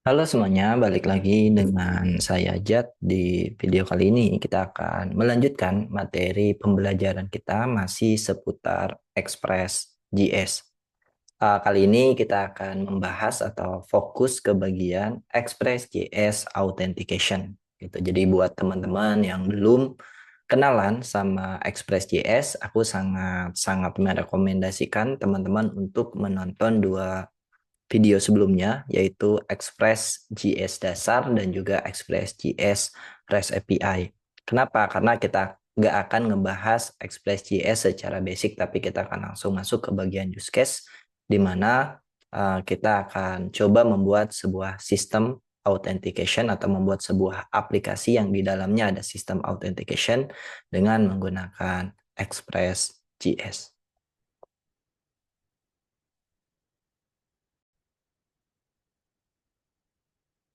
Halo semuanya, balik lagi dengan saya Jad. Di video kali ini kita akan melanjutkan materi pembelajaran kita masih seputar Express.js. Kali ini kita akan membahas atau fokus ke bagian Express.js Authentication. Gitu. Jadi buat teman-teman yang belum kenalan sama Express.js, aku sangat merekomendasikan teman-teman untuk menonton dua video sebelumnya, yaitu Express.js dasar dan juga Express.js REST API. Kenapa? Karena kita nggak akan ngebahas Express.js secara basic, tapi kita akan langsung masuk ke bagian use case, di mana kita akan coba membuat sebuah sistem authentication atau membuat sebuah aplikasi yang di dalamnya ada sistem authentication dengan menggunakan Express.js.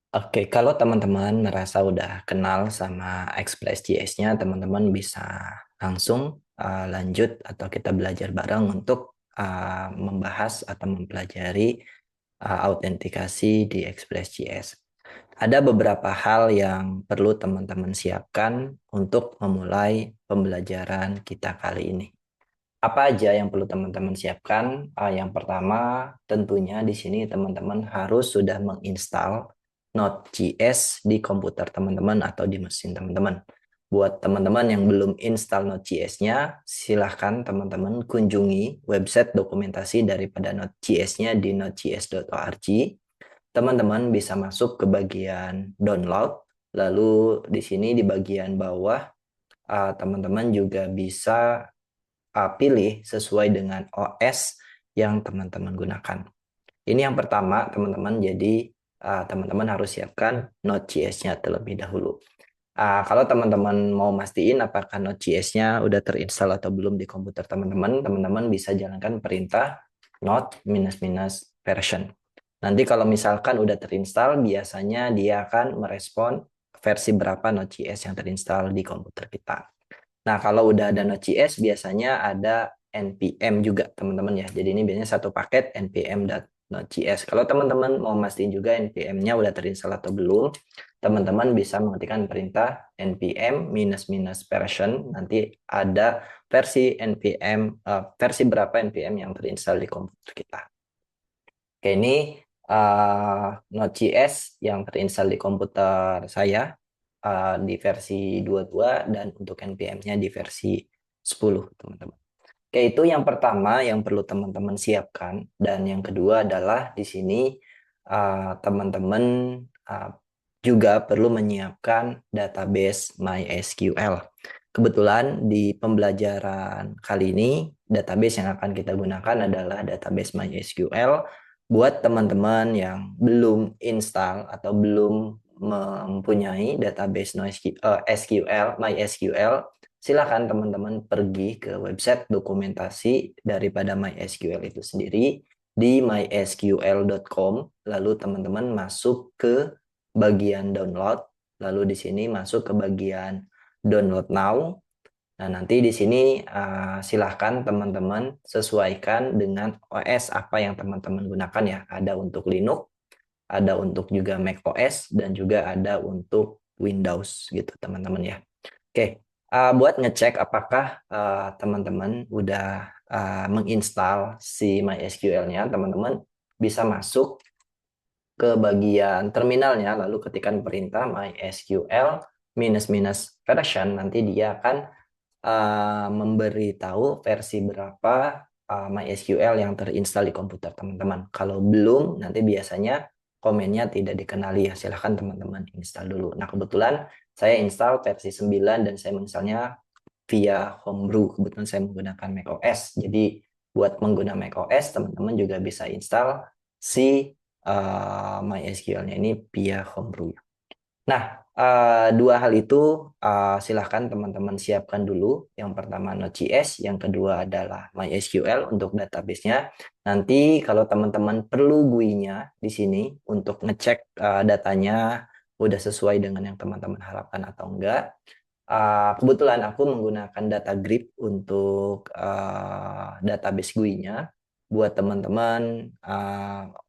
Oke, kalau teman-teman merasa udah kenal sama Express.js-nya, teman-teman bisa langsung lanjut atau kita belajar bareng untuk membahas atau mempelajari autentikasi di Express.js. Ada beberapa hal yang perlu teman-teman siapkan untuk memulai pembelajaran kita kali ini. Apa aja yang perlu teman-teman siapkan? Yang pertama, tentunya di sini teman-teman harus sudah menginstal Node.js di komputer teman-teman atau di mesin teman-teman. Buat teman-teman yang belum install Node.js-nya, silahkan teman-teman kunjungi website dokumentasi daripada Node.js-nya di nodejs.org. Teman-teman bisa masuk ke bagian download, lalu di sini di bagian bawah teman-teman juga bisa pilih sesuai dengan OS yang teman-teman gunakan. Ini yang pertama, teman-teman. Jadi, teman-teman harus siapkan Node.js-nya terlebih dahulu. Kalau teman-teman mau mastiin apakah Node.js-nya udah terinstall atau belum di komputer teman-teman, teman-teman bisa jalankan perintah node minus version. Nanti kalau misalkan udah terinstall, biasanya dia akan merespon versi berapa Node.js yang terinstall di komputer kita. Nah, kalau udah ada Node.js, biasanya ada npm juga, teman-teman ya. Jadi ini biasanya satu paket npm.node.js. Kalau teman-teman mau mastiin juga npm-nya udah terinstall atau belum, teman-teman bisa mengetikkan perintah npm minus version. Nanti ada versi npm, versi berapa npm yang terinstall di komputer kita. Oke, ini Node.js yang terinstall di komputer saya di versi 22 dan untuk npm-nya di versi 10, teman-teman. Oke, itu yang pertama yang perlu teman-teman siapkan. Dan yang kedua adalah di sini teman-teman uh, juga perlu menyiapkan database MySQL. Kebetulan di pembelajaran kali ini, database yang akan kita gunakan adalah database MySQL. Buat teman-teman yang belum install atau belum mempunyai database SQL, MySQL, silakan teman-teman pergi ke website dokumentasi daripada MySQL itu sendiri di mysql.com. Lalu teman-teman masuk ke bagian download. Lalu di sini masuk ke bagian download now. Nah, nanti di sini silahkan teman-teman sesuaikan dengan OS apa yang teman-teman gunakan ya. Ada untuk Linux, ada untuk juga Mac OS, dan juga ada untuk Windows gitu teman-teman ya. Oke, buat ngecek apakah teman-teman udah menginstal si MySQL-nya, teman-teman bisa masuk ke bagian terminalnya, lalu ketikkan perintah MySQL version, nanti dia akan memberitahu versi berapa MySQL yang terinstall di komputer teman-teman. Kalau belum, nanti biasanya komennya tidak dikenali ya. Silahkan teman-teman install dulu. Nah, kebetulan saya install versi 9 dan saya menginstalnya via Homebrew. Kebetulan saya menggunakan macOS. Jadi buat pengguna macOS, teman-teman juga bisa install si MySQL-nya ini via Homebrew. Nah, dua hal itu silahkan teman-teman siapkan dulu. Yang pertama Node.js, yang kedua adalah MySQL untuk database-nya. Nanti kalau teman-teman perlu GUI-nya di sini untuk ngecek datanya udah sesuai dengan yang teman-teman harapkan atau enggak. Kebetulan aku menggunakan data Grip untuk database GUI-nya. buat teman-teman.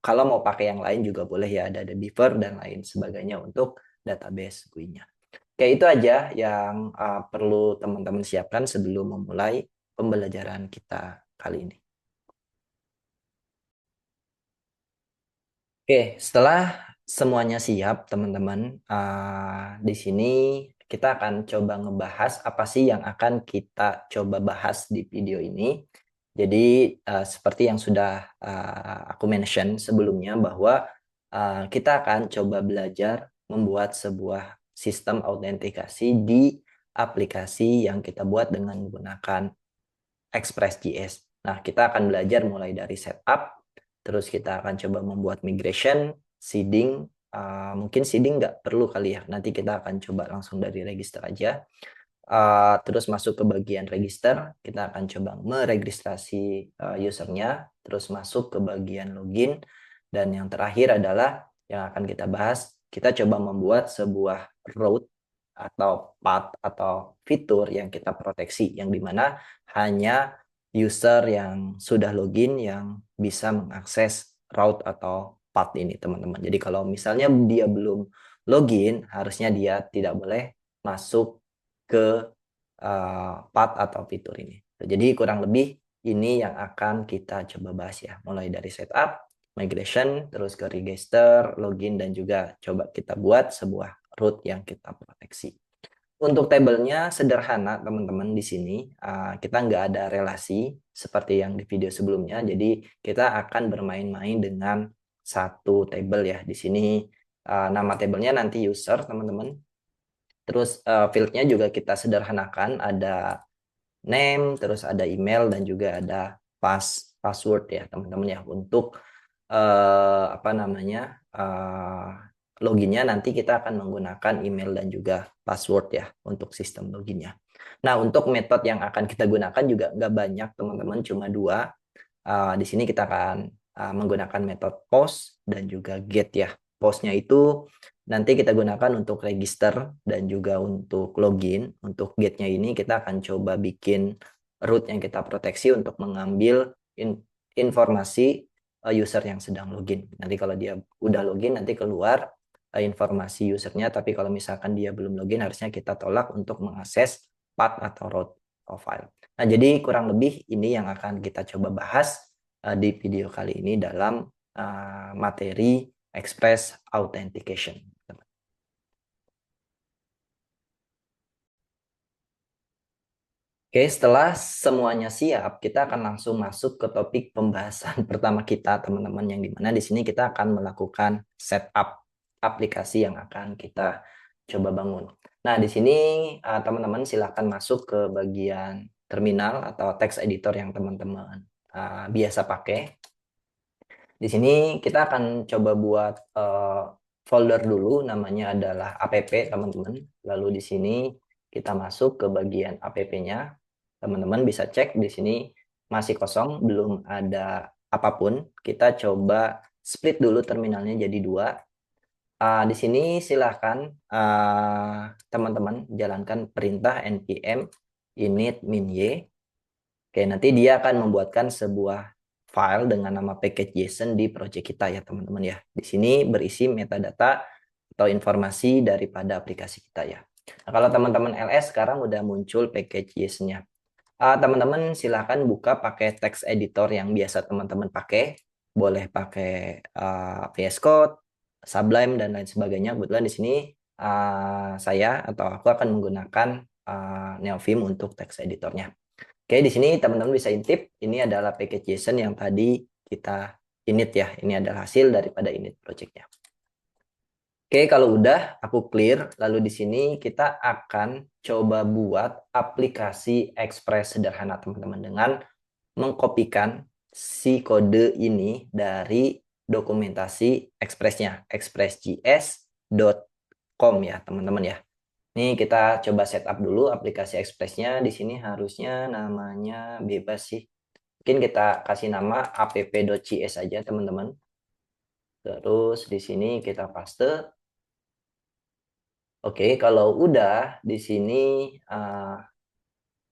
Kalau mau pakai yang lain juga boleh ya, ada Beaver dan lain sebagainya untuk database GUI-nya. Oke, itu aja yang perlu teman-teman siapkan sebelum memulai pembelajaran kita kali ini. Oke, setelah semuanya siap, teman-teman, di sini kita akan coba ngebahas apa sih yang akan kita coba bahas di video ini. Jadi, seperti yang sudah aku mention sebelumnya bahwa kita akan coba belajar membuat sebuah sistem autentikasi di aplikasi yang kita buat dengan menggunakan Express.js. Nah, kita akan belajar mulai dari setup, terus kita akan coba membuat migration, seeding, mungkin seeding nggak perlu kali ya, nanti kita akan coba langsung dari register aja. Terus masuk ke bagian register, kita akan coba meregistrasi usernya, terus masuk ke bagian login, dan yang terakhir adalah yang akan kita bahas, kita coba membuat sebuah route atau path atau fitur yang kita proteksi, yang dimana hanya user yang sudah login yang bisa mengakses route atau path ini, teman-teman. Jadi kalau misalnya dia belum login, harusnya dia tidak boleh masuk ke path atau fitur ini. Jadi kurang lebih ini yang akan kita coba bahas ya, mulai dari setup, migration, terus ke register, login, dan juga coba kita buat sebuah root yang kita proteksi. Untuk tabelnya sederhana, teman-teman. Di sini kita nggak ada relasi seperti yang di video sebelumnya. Jadi kita akan bermain-main dengan satu table ya. Di sini nama tabelnya nanti user, teman-teman. Terus fieldnya juga kita sederhanakan, ada name, terus ada email, dan juga ada password ya, teman-teman ya. Untuk apa namanya, loginnya nanti kita akan menggunakan email dan juga password ya untuk sistem loginnya. Nah, untuk metode yang akan kita gunakan juga nggak banyak, teman-teman, cuma dua. Di sini kita akan menggunakan metode post dan juga get ya. Postnya itu nanti kita gunakan untuk register dan juga untuk login. Untuk getnya ini kita akan coba bikin root yang kita proteksi untuk mengambil informasi user yang sedang login. Nanti kalau dia udah login, nanti keluar informasi usernya. Tapi kalau misalkan dia belum login, harusnya kita tolak untuk mengakses path atau root profile. Nah, jadi kurang lebih ini yang akan kita coba bahas di video kali ini dalam materi Express Authentication. Oke, setelah semuanya siap, kita akan langsung masuk ke topik pembahasan pertama kita, teman-teman, yang dimana di sini kita akan melakukan setup aplikasi yang akan kita coba bangun. Nah, di sini teman-teman silakan masuk ke bagian terminal atau text editor yang teman-teman biasa pakai. Di sini kita akan coba buat folder dulu, namanya adalah app, teman-teman. Lalu di sini kita masuk ke bagian app-nya. Teman-teman bisa cek di sini masih kosong, belum ada apapun. Kita coba split dulu terminalnya jadi dua. Di sini silahkan teman-teman jalankan perintah npm init min y. Oke, nanti dia akan membuatkan sebuah file dengan nama package.json di project kita ya, teman-teman ya. Di sini berisi metadata atau informasi daripada aplikasi kita ya. Nah, kalau teman-teman LS sekarang udah muncul package.json-nya. Teman-teman silahkan buka pakai text editor yang biasa teman-teman pakai. Boleh pakai VS Code, Sublime, dan lain sebagainya. Kebetulan di sini saya atau aku akan menggunakan Neovim untuk text editornya. Oke, di sini teman-teman bisa intip, ini adalah package JSON yang tadi kita init ya. Ini adalah hasil daripada init project-nya. Oke, kalau udah aku clear, lalu di sini kita akan coba buat aplikasi Express sederhana, teman-teman, dengan mengkopikan si kode ini dari dokumentasi Express-nya, expressjs.com ya, teman-teman ya. Ini kita coba setup dulu aplikasi Express-nya. Di sini harusnya namanya bebas sih. Mungkin kita kasih nama app.cs aja, teman-teman. Terus di sini kita paste. Oke, kalau udah di sini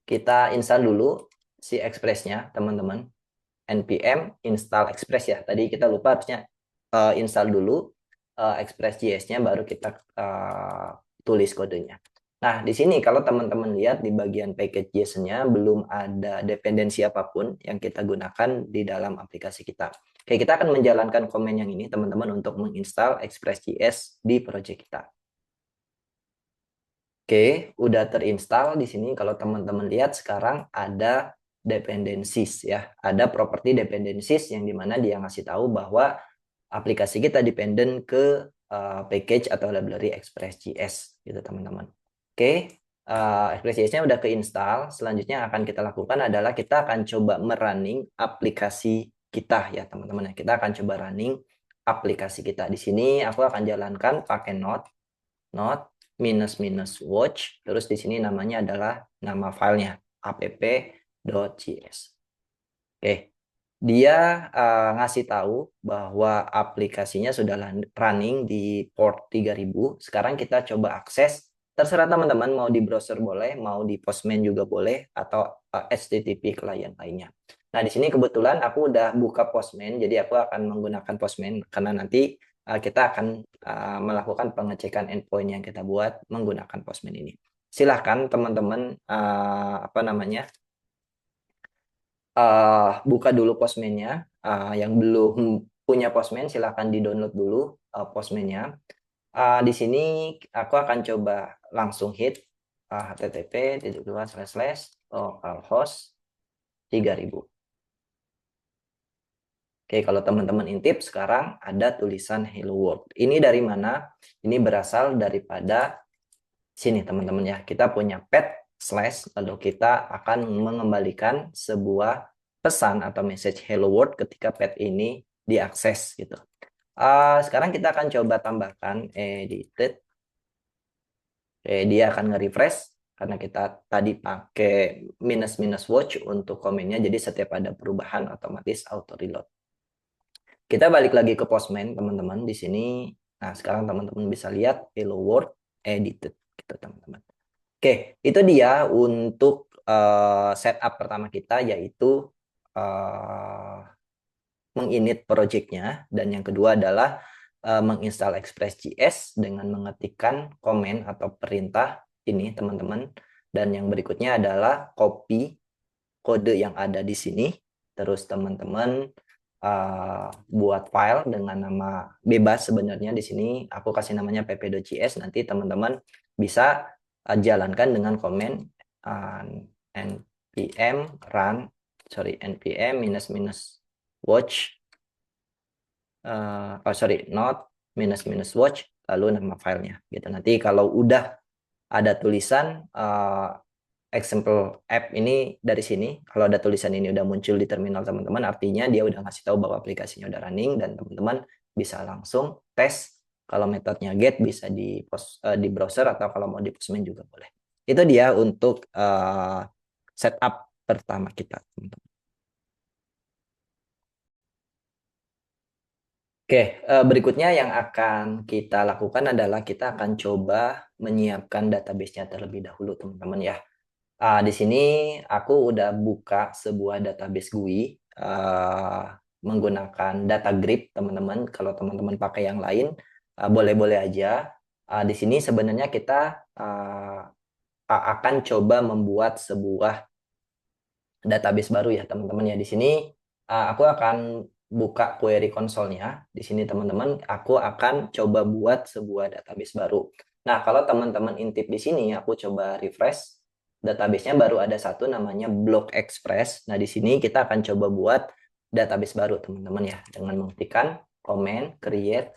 kita install dulu si Express-nya, teman-teman. npm install Express ya. Tadi kita lupa harusnya install dulu Express.js-nya, baru kita tulis kodenya. Nah, di sini kalau teman-teman lihat di bagian package JSON-nya belum ada dependensi apapun yang kita gunakan di dalam aplikasi kita. Oke, kita akan menjalankan komen yang ini teman-teman untuk menginstal Express.js di project kita. Oke, udah terinstall di sini. Kalau teman-teman lihat sekarang ada dependencies ya, ada property dependencies yang dimana dia ngasih tahu bahwa aplikasi kita dependent ke package atau library Express.js gitu teman-teman. Oke, Express.js-nya udah keinstall. Selanjutnya yang akan kita lakukan adalah kita akan coba merunning aplikasi kita ya teman-teman. Kita akan coba running aplikasi kita. Di sini aku akan jalankan pakai node --watch. Terus di sini namanya adalah nama filenya app.js. Oke, dia ngasih tahu bahwa aplikasinya sudah running di port 3000. Sekarang kita coba akses. Terserah teman-teman mau di browser boleh, mau di Postman juga boleh, atau HTTP klien lainnya. Nah, di sini kebetulan aku udah buka Postman, jadi aku akan menggunakan Postman karena nanti kita akan melakukan pengecekan endpoint yang kita buat menggunakan Postman ini. Silahkan teman-teman buka dulu Postman-nya. Yang belum punya Postman silahkan di-download dulu Postman-nya. Di sini aku akan coba langsung hit http://localhost 3000. Oke, kalau teman-teman intip sekarang ada tulisan Hello World. Ini dari mana? Ini berasal daripada sini teman-teman ya. Kita punya pet slash, lalu kita akan mengembalikan sebuah pesan atau message Hello World ketika pet ini diakses gitu. Sekarang kita akan coba tambahkan edited. Dia akan nge-refresh karena kita tadi pakai --watch untuk komennya, jadi setiap ada perubahan otomatis auto reload. Kita balik lagi ke Postman teman-teman di sini. Nah, sekarang teman-teman bisa lihat Hello World edited gitu teman-teman. Oke, itu dia untuk setup pertama kita, yaitu menginit projectnya, dan yang kedua adalah menginstal Express.js dengan mengetikkan komen atau perintah ini teman-teman, dan yang berikutnya adalah copy kode yang ada di sini. Terus teman-teman buat file dengan nama bebas, sebenarnya di sini aku kasih namanya pp.js. Nanti teman-teman bisa jalankan dengan komen npm --watch not --watch lalu nama filenya gitu. Nanti kalau udah ada tulisan example app ini dari sini, kalau ada tulisan ini udah muncul di terminal teman-teman, artinya dia udah ngasih tahu bahwa aplikasinya udah running, dan teman-teman bisa langsung tes. Kalau metodenya get bisa di browser, atau kalau mau di Postman juga boleh. Itu dia untuk setup pertama kita, teman-teman. Oke, berikutnya yang akan kita lakukan adalah kita akan coba menyiapkan database-nya terlebih dahulu, teman-teman ya. Di sini aku udah buka sebuah database GUI menggunakan data grid, teman-teman. Kalau teman-teman pakai yang lain, boleh-boleh aja. Di sini sebenarnya kita akan coba membuat sebuah database baru ya, teman-teman ya. Di sini aku akan buka query console-nya. Di sini teman-teman, aku akan coba buat sebuah database baru. Nah, kalau teman-teman intip di sini, aku coba refresh. Database-nya baru ada satu, namanya Block Express. Nah, di sini kita akan coba buat database baru, teman-teman ya. Dengan mengetikkan comment create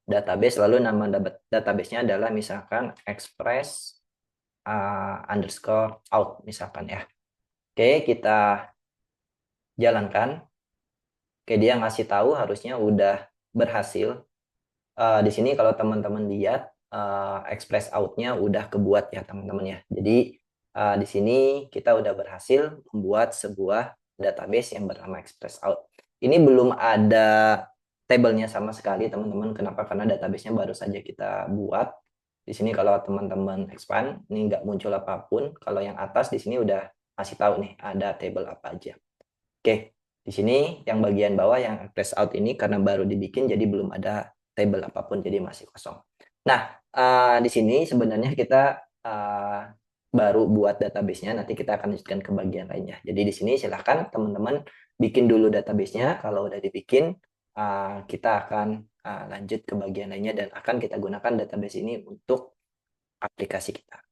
database, lalu nama database-nya adalah misalkan express underscore out misalkan ya. Oke, kita jalankan. Oke, dia ngasih tahu harusnya udah berhasil. Di sini kalau teman-teman lihat express out-nya udah kebuat ya teman-teman ya. Jadi di sini kita udah berhasil membuat sebuah database yang bernama express out. Ini belum ada tabelnya sama sekali teman-teman. Kenapa? Karena database-nya baru saja kita buat. Di sini kalau teman-teman expand, ini nggak muncul apapun. Kalau yang atas di sini udah kasih tahu nih ada table apa aja. Oke, Di sini yang bagian bawah yang express out ini karena baru dibikin jadi belum ada table apapun, jadi masih kosong. Nah, di sini sebenarnya kita baru buat database-nya, nanti kita akan lanjutkan ke bagian lainnya. Jadi di sini silahkan teman-teman bikin dulu database-nya. Kalau udah dibikin, kita akan lanjut ke bagian lainnya dan akan kita gunakan database ini untuk aplikasi kita.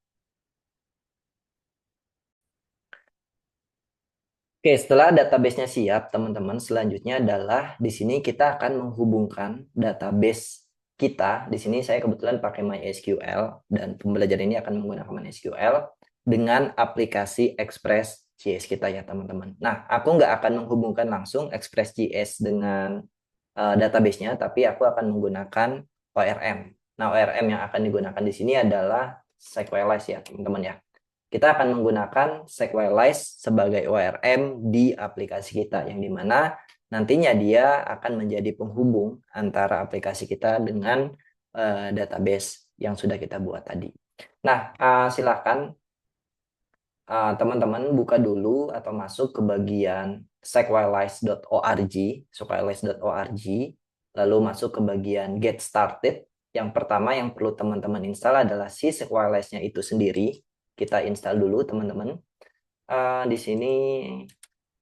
Oke, setelah database-nya siap, teman-teman, selanjutnya adalah di sini kita akan menghubungkan database kita. Di sini saya kebetulan pakai MySQL dan pembelajaran ini akan menggunakan MySQL dengan aplikasi Express.js kita ya, teman-teman. Nah, aku nggak akan menghubungkan langsung Express.js dengan database-nya, tapi aku akan menggunakan ORM. Nah, ORM yang akan digunakan di sini adalah Sequelize ya, teman-teman ya. Kita akan menggunakan Sequelize sebagai ORM di aplikasi kita, yang dimana nantinya dia akan menjadi penghubung antara aplikasi kita dengan database yang sudah kita buat tadi. Nah, silakan teman-teman buka dulu atau masuk ke bagian sequelize.org, lalu masuk ke bagian Get Started. Yang pertama yang perlu teman-teman install adalah si Sequelize-nya itu sendiri. Kita install dulu, teman-teman. Di sini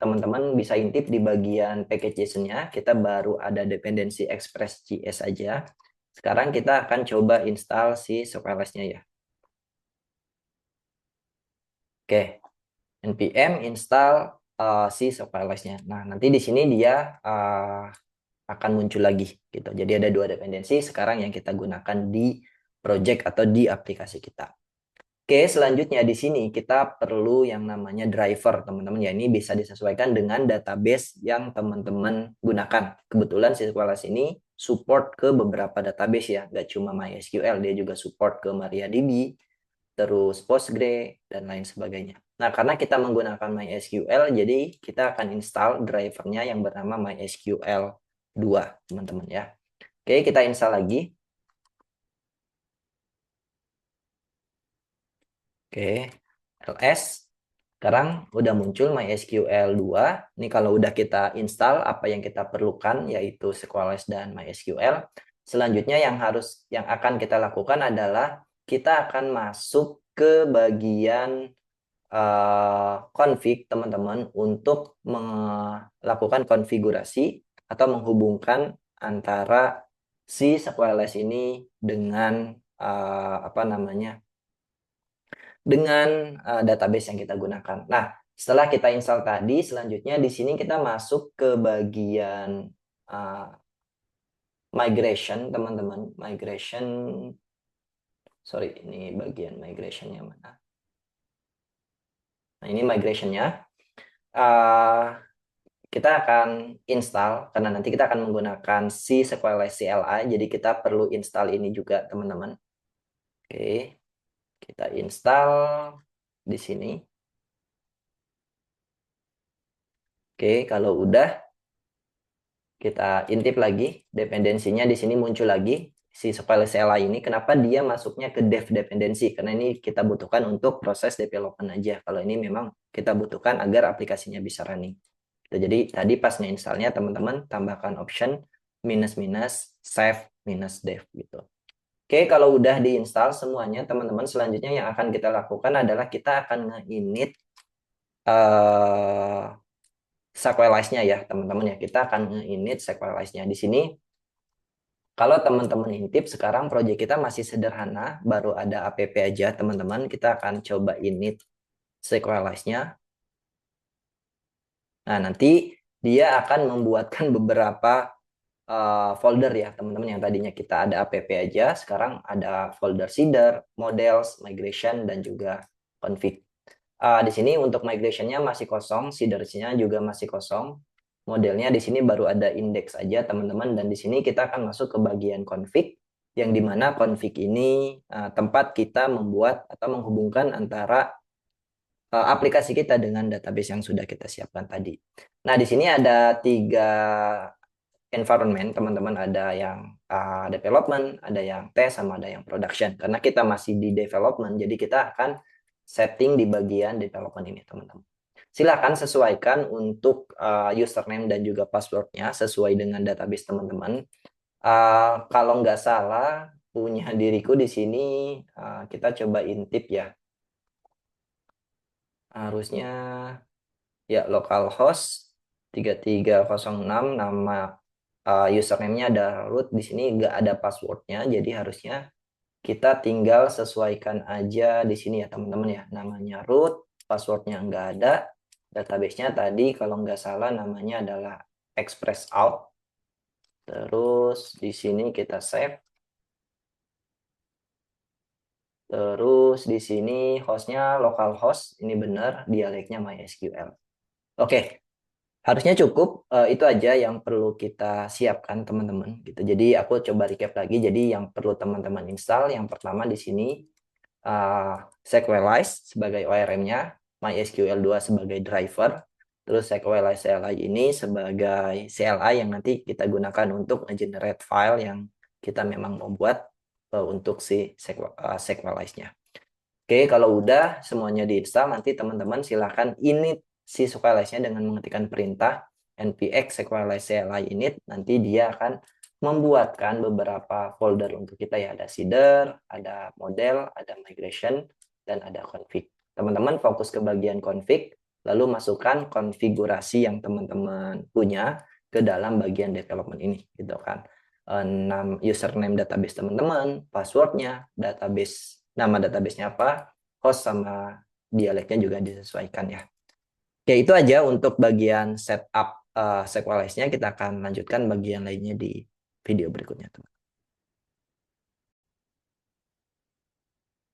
teman-teman bisa intip di bagian package.json-nya. Kita baru ada dependensi Express.js saja. Sekarang kita akan coba install si Sequelize-nya ya. Oke, npm install si Sequelize-nya. Nah, nanti di sini dia akan muncul lagi gitu. Jadi ada dua dependensi sekarang yang kita gunakan di project atau di aplikasi kita. Oke, selanjutnya di sini kita perlu yang namanya driver, teman-teman. Ya, ini bisa disesuaikan dengan database yang teman-teman gunakan. Kebetulan Sequelize ini support ke beberapa database ya, nggak cuma MySQL, dia juga support ke MariaDB, terus Postgre, dan lain sebagainya. Nah, karena kita menggunakan MySQL, jadi kita akan install drivernya yang bernama MySQL 2, teman-teman ya. Oke, kita install lagi. Oke, ls. Sekarang udah muncul MySQL 2. Ini kalau udah kita install apa yang kita perlukan yaitu Sequelize dan MySQL. Selanjutnya yang akan kita lakukan adalah kita akan masuk ke bagian config, teman-teman, untuk melakukan konfigurasi atau menghubungkan antara si Sequelize ini dengan dengan database yang kita gunakan. Nah, setelah kita install tadi, selanjutnya di sini kita masuk ke bagian migration, teman-teman. Migration, sorry, ini bagian migrationnya mana? Nah, ini migrationnya. Kita akan install, karena nanti kita akan menggunakan si Sequelize CLI, jadi kita perlu install ini juga, teman-teman. Oke, kita install di sini. Oke, kalau udah kita intip lagi dependensinya, di sini muncul lagi si Sequelize CLI ini. Kenapa dia masuknya ke dev dependensi? Karena ini kita butuhkan untuk proses development aja. Kalau ini memang kita butuhkan agar aplikasinya bisa running. Jadi tadi pas nge-installnya teman-teman tambahkan option minus save minus dev gitu. Oke, kalau udah diinstal semuanya, teman-teman, selanjutnya yang akan kita lakukan adalah kita akan nge-init Sequelize-nya ya, teman-teman ya. Kita akan nge-init Sequelize-nya. Di sini, kalau teman-teman intip, sekarang proyek kita masih sederhana, baru ada app aja, teman-teman. Kita akan coba init Sequelize-nya. Nah, nanti dia akan membuatkan beberapa folder ya, teman-teman. Yang tadinya kita ada app aja, sekarang ada folder seeder, models, migration, dan juga config. Di sini untuk migration-nya masih kosong, seeders-nya juga masih kosong. Modelnya di sini baru ada index aja, teman-teman. Dan di sini kita akan masuk ke bagian config, yang dimana config ini tempat kita membuat atau menghubungkan antara aplikasi kita dengan database yang sudah kita siapkan tadi. Nah, di sini ada 3 environment, teman-teman. Ada yang development, ada yang test, sama ada yang production. Karena kita masih di development, jadi kita akan setting di bagian development ini, teman-teman. silakan sesuaikan untuk username dan juga passwordnya sesuai dengan database teman-teman. Kalau nggak salah, punya diriku di sini, kita coba intip ya. Harusnya ya localhost 3306, nama username-nya ada root, di sini nggak ada passwordnya, jadi harusnya kita tinggal sesuaikan aja di sini ya teman-teman ya. Namanya root, passwordnya nggak ada, database-nya tadi kalau nggak salah namanya adalah express out. Terus di sini kita save. Terus di sini hostnya localhost, ini benar dialeknya MySQL. Oke, harusnya cukup. Itu aja yang perlu kita siapkan teman-teman. Gitu. Jadi aku coba recap lagi. Jadi yang perlu teman-teman install, yang pertama di sini Sequelize sebagai ORM-nya, MySQL 2 sebagai driver, terus Sequelize CLI ini sebagai CLI yang nanti kita gunakan untuk generate file yang kita memang mau buat untuk si Sequelize-nya. Oke, kalau udah semuanya diinstal, nanti teman-teman silahkan init si Sequelize-nya dengan mengetikkan perintah npx sequelize CLI init, nanti dia akan membuatkan beberapa folder untuk kita ya. Ada seeder, ada model, ada migration, dan ada config. Teman-teman fokus ke bagian config, lalu masukkan konfigurasi yang teman-teman punya ke dalam bagian development ini, gitu kan. Username database teman-teman, passwordnya, nama databasenya apa, host sama dialeknya juga disesuaikan ya. Oke, itu aja untuk bagian setup Sequelize-nya. Kita akan lanjutkan bagian lainnya di video berikutnya, teman.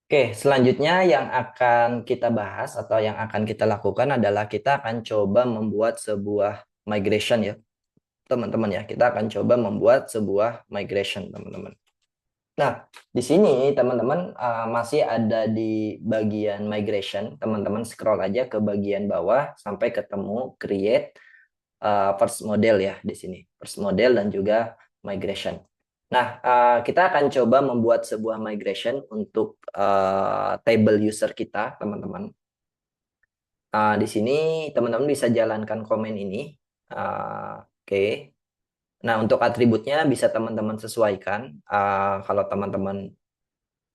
Oke, selanjutnya yang akan kita bahas atau yang akan kita lakukan adalah kita akan coba membuat sebuah migration ya, teman-teman ya. Kita akan coba membuat sebuah migration, teman-teman. Nah, di sini teman-teman masih ada di bagian migration. Teman-teman scroll aja ke bagian bawah sampai ketemu create first model ya di sini. First model dan juga migration. Nah, kita akan coba membuat sebuah migration untuk table user kita, teman-teman. Di sini teman-teman bisa jalankan komen ini. Oke. Nah, untuk atributnya bisa teman-teman sesuaikan. Kalau teman-teman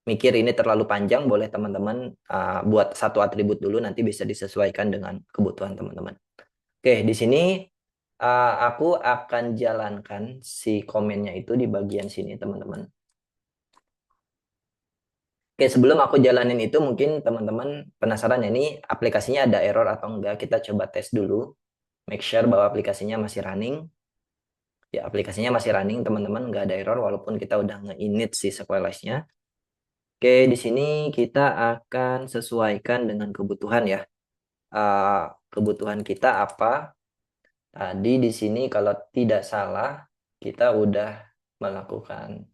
mikir ini terlalu panjang, boleh teman-teman buat satu atribut dulu, nanti bisa disesuaikan dengan kebutuhan teman-teman. Oke, di sini aku akan jalankan si komennya itu di bagian sini, teman-teman. Oke, sebelum aku jalanin itu, mungkin teman-teman penasaran ya, ini aplikasinya ada error atau enggak. Kita coba tes dulu. Make sure bahwa aplikasinya masih running. Ya, aplikasinya masih running, teman-teman. Nggak ada error, walaupun kita udah nge-init si Sequelize-nya. Oke, di sini kita akan sesuaikan dengan kebutuhan ya. Kebutuhan kita apa? Tadi di sini kalau tidak salah, kita udah melakukan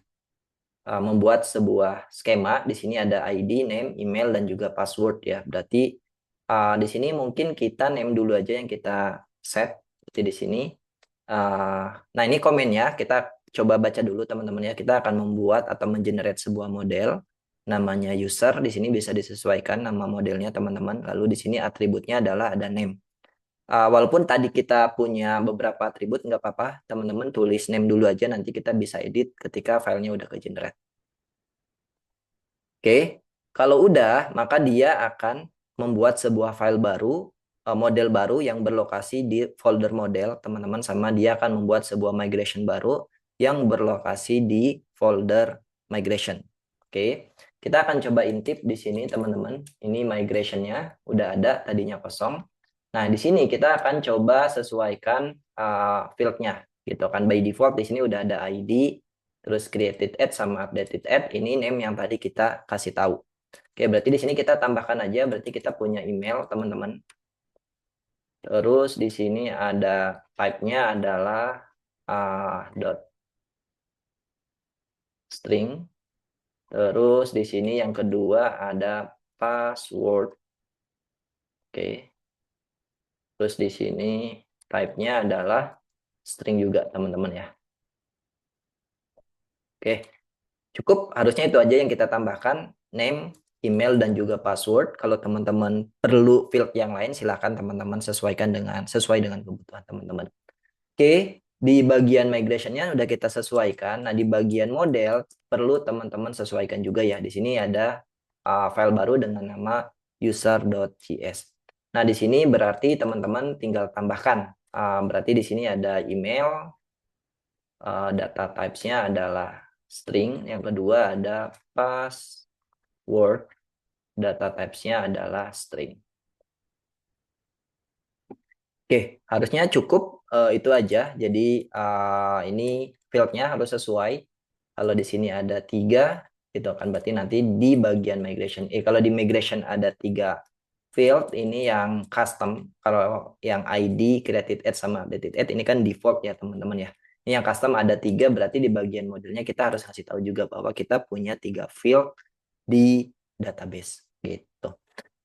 membuat sebuah skema. Di sini ada ID, name, email, dan juga password ya. Berarti di sini mungkin kita name dulu aja yang kita set. Seperti di sini. Nah, ini komennya. Kita coba baca dulu teman-teman ya. Kita akan membuat atau mengenerate sebuah model. Namanya user. Di sini bisa disesuaikan nama modelnya teman-teman. Lalu di sini atributnya adalah ada name. Walaupun tadi kita punya beberapa atribut, nggak apa-apa. Teman-teman tulis name dulu aja. Nanti kita bisa edit ketika filenya udah ke-generate. Oke, kalau udah, maka dia akan membuat sebuah file baru, model baru yang berlokasi di folder model, teman-teman, sama dia akan membuat sebuah migration baru yang berlokasi di folder migration. Oke, kita akan coba intip di sini, teman-teman. Ini migration-nya udah ada, tadinya kosong. Nah, di sini kita akan coba sesuaikan field-nya, gitu kan. By default di sini udah ada ID, terus created add sama updated add, ini name yang tadi kita kasih tahu. Oke, berarti di sini kita tambahkan aja, berarti kita punya email, teman-teman. Terus di sini ada type-nya adalah dot string. Terus di sini yang kedua ada password. Oke. Terus di sini type-nya adalah string juga, teman-teman ya. Oke. Cukup, harusnya itu aja yang kita tambahkan. Name, email dan juga password. Kalau teman-teman perlu field yang lain, silakan teman-teman sesuaikan sesuai dengan kebutuhan teman-teman. Oke, di bagian migration-nya udah kita sesuaikan. Nah, di bagian model perlu teman-teman sesuaikan juga ya. Di sini ada file baru dengan nama user.js. Nah, di sini berarti teman-teman tinggal tambahkan. Berarti di sini ada email, data types-nya adalah string. Yang kedua ada password, data types-nya adalah string. Oke, harusnya cukup itu aja. Jadi ini field-nya harus sesuai. Kalau di sini ada 3, itu kan berarti nanti di bagian migration. Kalau di migration ada 3 field, ini yang custom. Kalau yang ID, created add, sama updated add, ini kan default ya teman-teman ya. Ini yang custom ada 3, berarti di bagian modelnya kita harus kasih tahu juga bahwa kita punya 3 field di database gitu.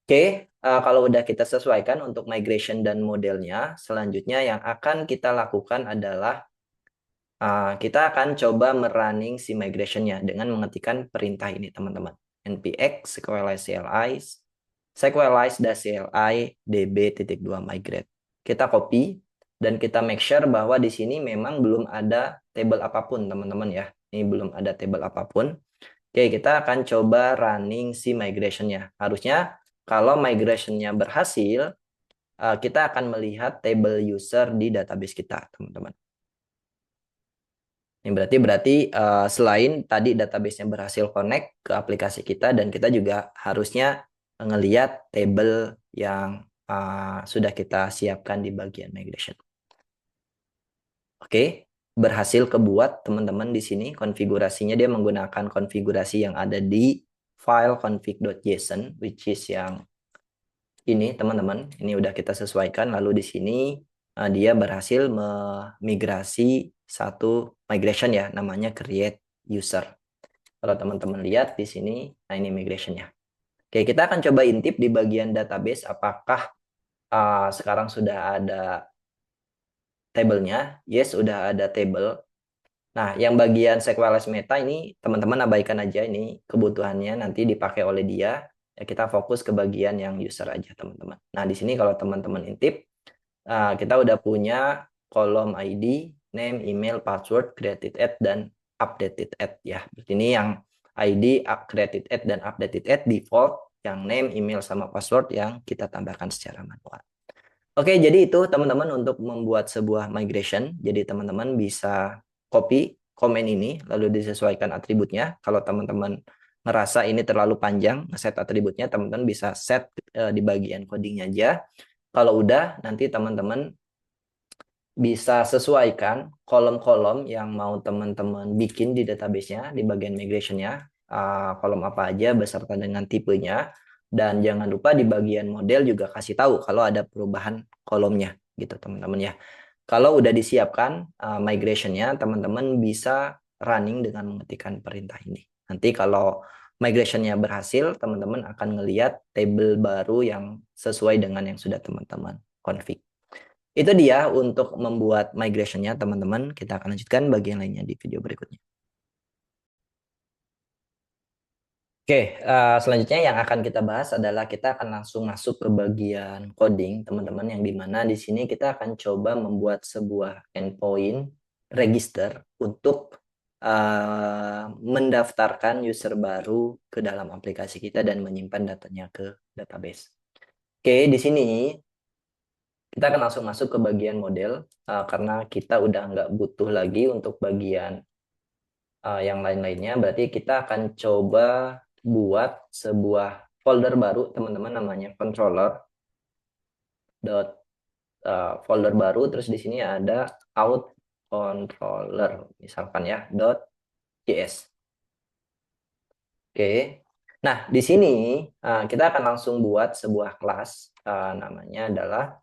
Oke, kalau udah kita sesuaikan untuk migration dan modelnya, selanjutnya yang akan kita lakukan adalah kita akan coba merunning si migration-nya dengan mengetikkan perintah ini, teman-teman. npx sequelize-cli db.2 migrate. Kita copy dan kita make sure bahwa di sini memang belum ada table apapun, teman-teman ya. Ini belum ada table apapun. Oke, kita akan coba running si migration-nya. Harusnya kalau migration-nya berhasil, kita akan melihat table user di database kita, teman-teman. Ini berarti selain tadi database-nya berhasil connect ke aplikasi kita, dan kita juga harusnya ngelihat table yang sudah kita siapkan di bagian migration. Oke, berhasil kebuat teman-teman di sini. Konfigurasinya dia menggunakan konfigurasi yang ada di file config.json, which is yang ini teman-teman. Ini udah kita sesuaikan. Lalu di sini dia berhasil memigrasi satu migration ya, namanya create user. Kalau teman-teman lihat di sini, nah ini migrationnya. Oke, kita akan coba intip di bagian database apakah sekarang sudah ada tabelnya. Yes, sudah ada table. Nah, yang bagian sequelize meta ini teman-teman abaikan aja, ini kebutuhannya nanti dipakai oleh dia. Ya, kita fokus ke bagian yang user aja, teman-teman. Nah, di sini kalau teman-teman intip, kita udah punya kolom ID, name, email, password, created add, dan updated add ya. Berarti ini yang ID, created add, dan updated add default, yang name, email, sama password yang kita tambahkan secara manual. Oke, jadi itu teman-teman untuk membuat sebuah migration. Jadi teman-teman bisa copy komen ini, lalu disesuaikan atributnya. Kalau teman-teman ngerasa ini terlalu panjang, set atributnya, teman-teman bisa set di bagian codingnya aja. Kalau udah, nanti teman-teman bisa sesuaikan kolom-kolom yang mau teman-teman bikin di database-nya, di bagian migration-nya, kolom apa aja beserta dengan tipenya. Dan jangan lupa di bagian model juga kasih tahu kalau ada perubahan kolomnya gitu teman-teman ya. Kalau udah disiapkan migration-nya, teman-teman bisa running dengan mengetikkan perintah ini. Nanti kalau migration-nya berhasil, teman-teman akan ngelihat table baru yang sesuai dengan yang sudah teman-teman config. Itu dia untuk membuat migration-nya, teman-teman. Kita akan lanjutkan bagian lainnya di video berikutnya. Oke, selanjutnya yang akan kita bahas adalah kita akan langsung masuk ke bagian coding, teman-teman, yang dimana di sini kita akan coba membuat sebuah endpoint register untuk mendaftarkan user baru ke dalam aplikasi kita dan menyimpan datanya ke database. Oke, di sini kita akan langsung masuk ke bagian model karena kita udah nggak butuh lagi untuk bagian yang lain-lainnya. Berarti kita akan coba buat sebuah folder baru, teman-teman, namanya controller dot folder baru. Terus di sini ada out controller, misalkan ya .js. Oke. Nah, di sini kita akan langsung buat sebuah kelas namanya adalah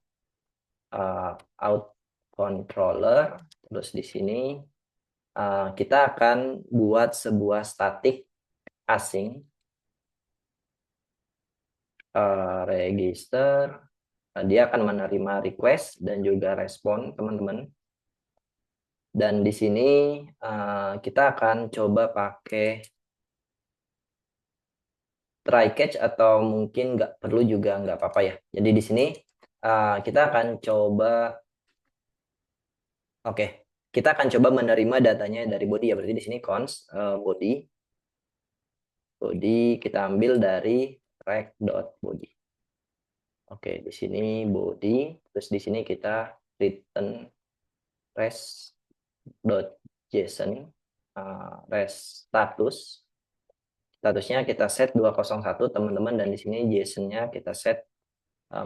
out controller. Terus di sini kita akan buat sebuah static asing register. Dia akan menerima request dan juga respon, teman-teman. Dan di sini kita akan coba pakai try catch atau mungkin nggak perlu juga nggak apa-apa ya. Jadi di sini kita akan coba, oke, kita akan coba menerima datanya dari body ya. Berarti di sini const body kita ambil dari rect.body. Oke, di sini body, terus di sini kita return res.json, res statusnya kita set 201 teman-teman, dan di sini JSON-nya kita set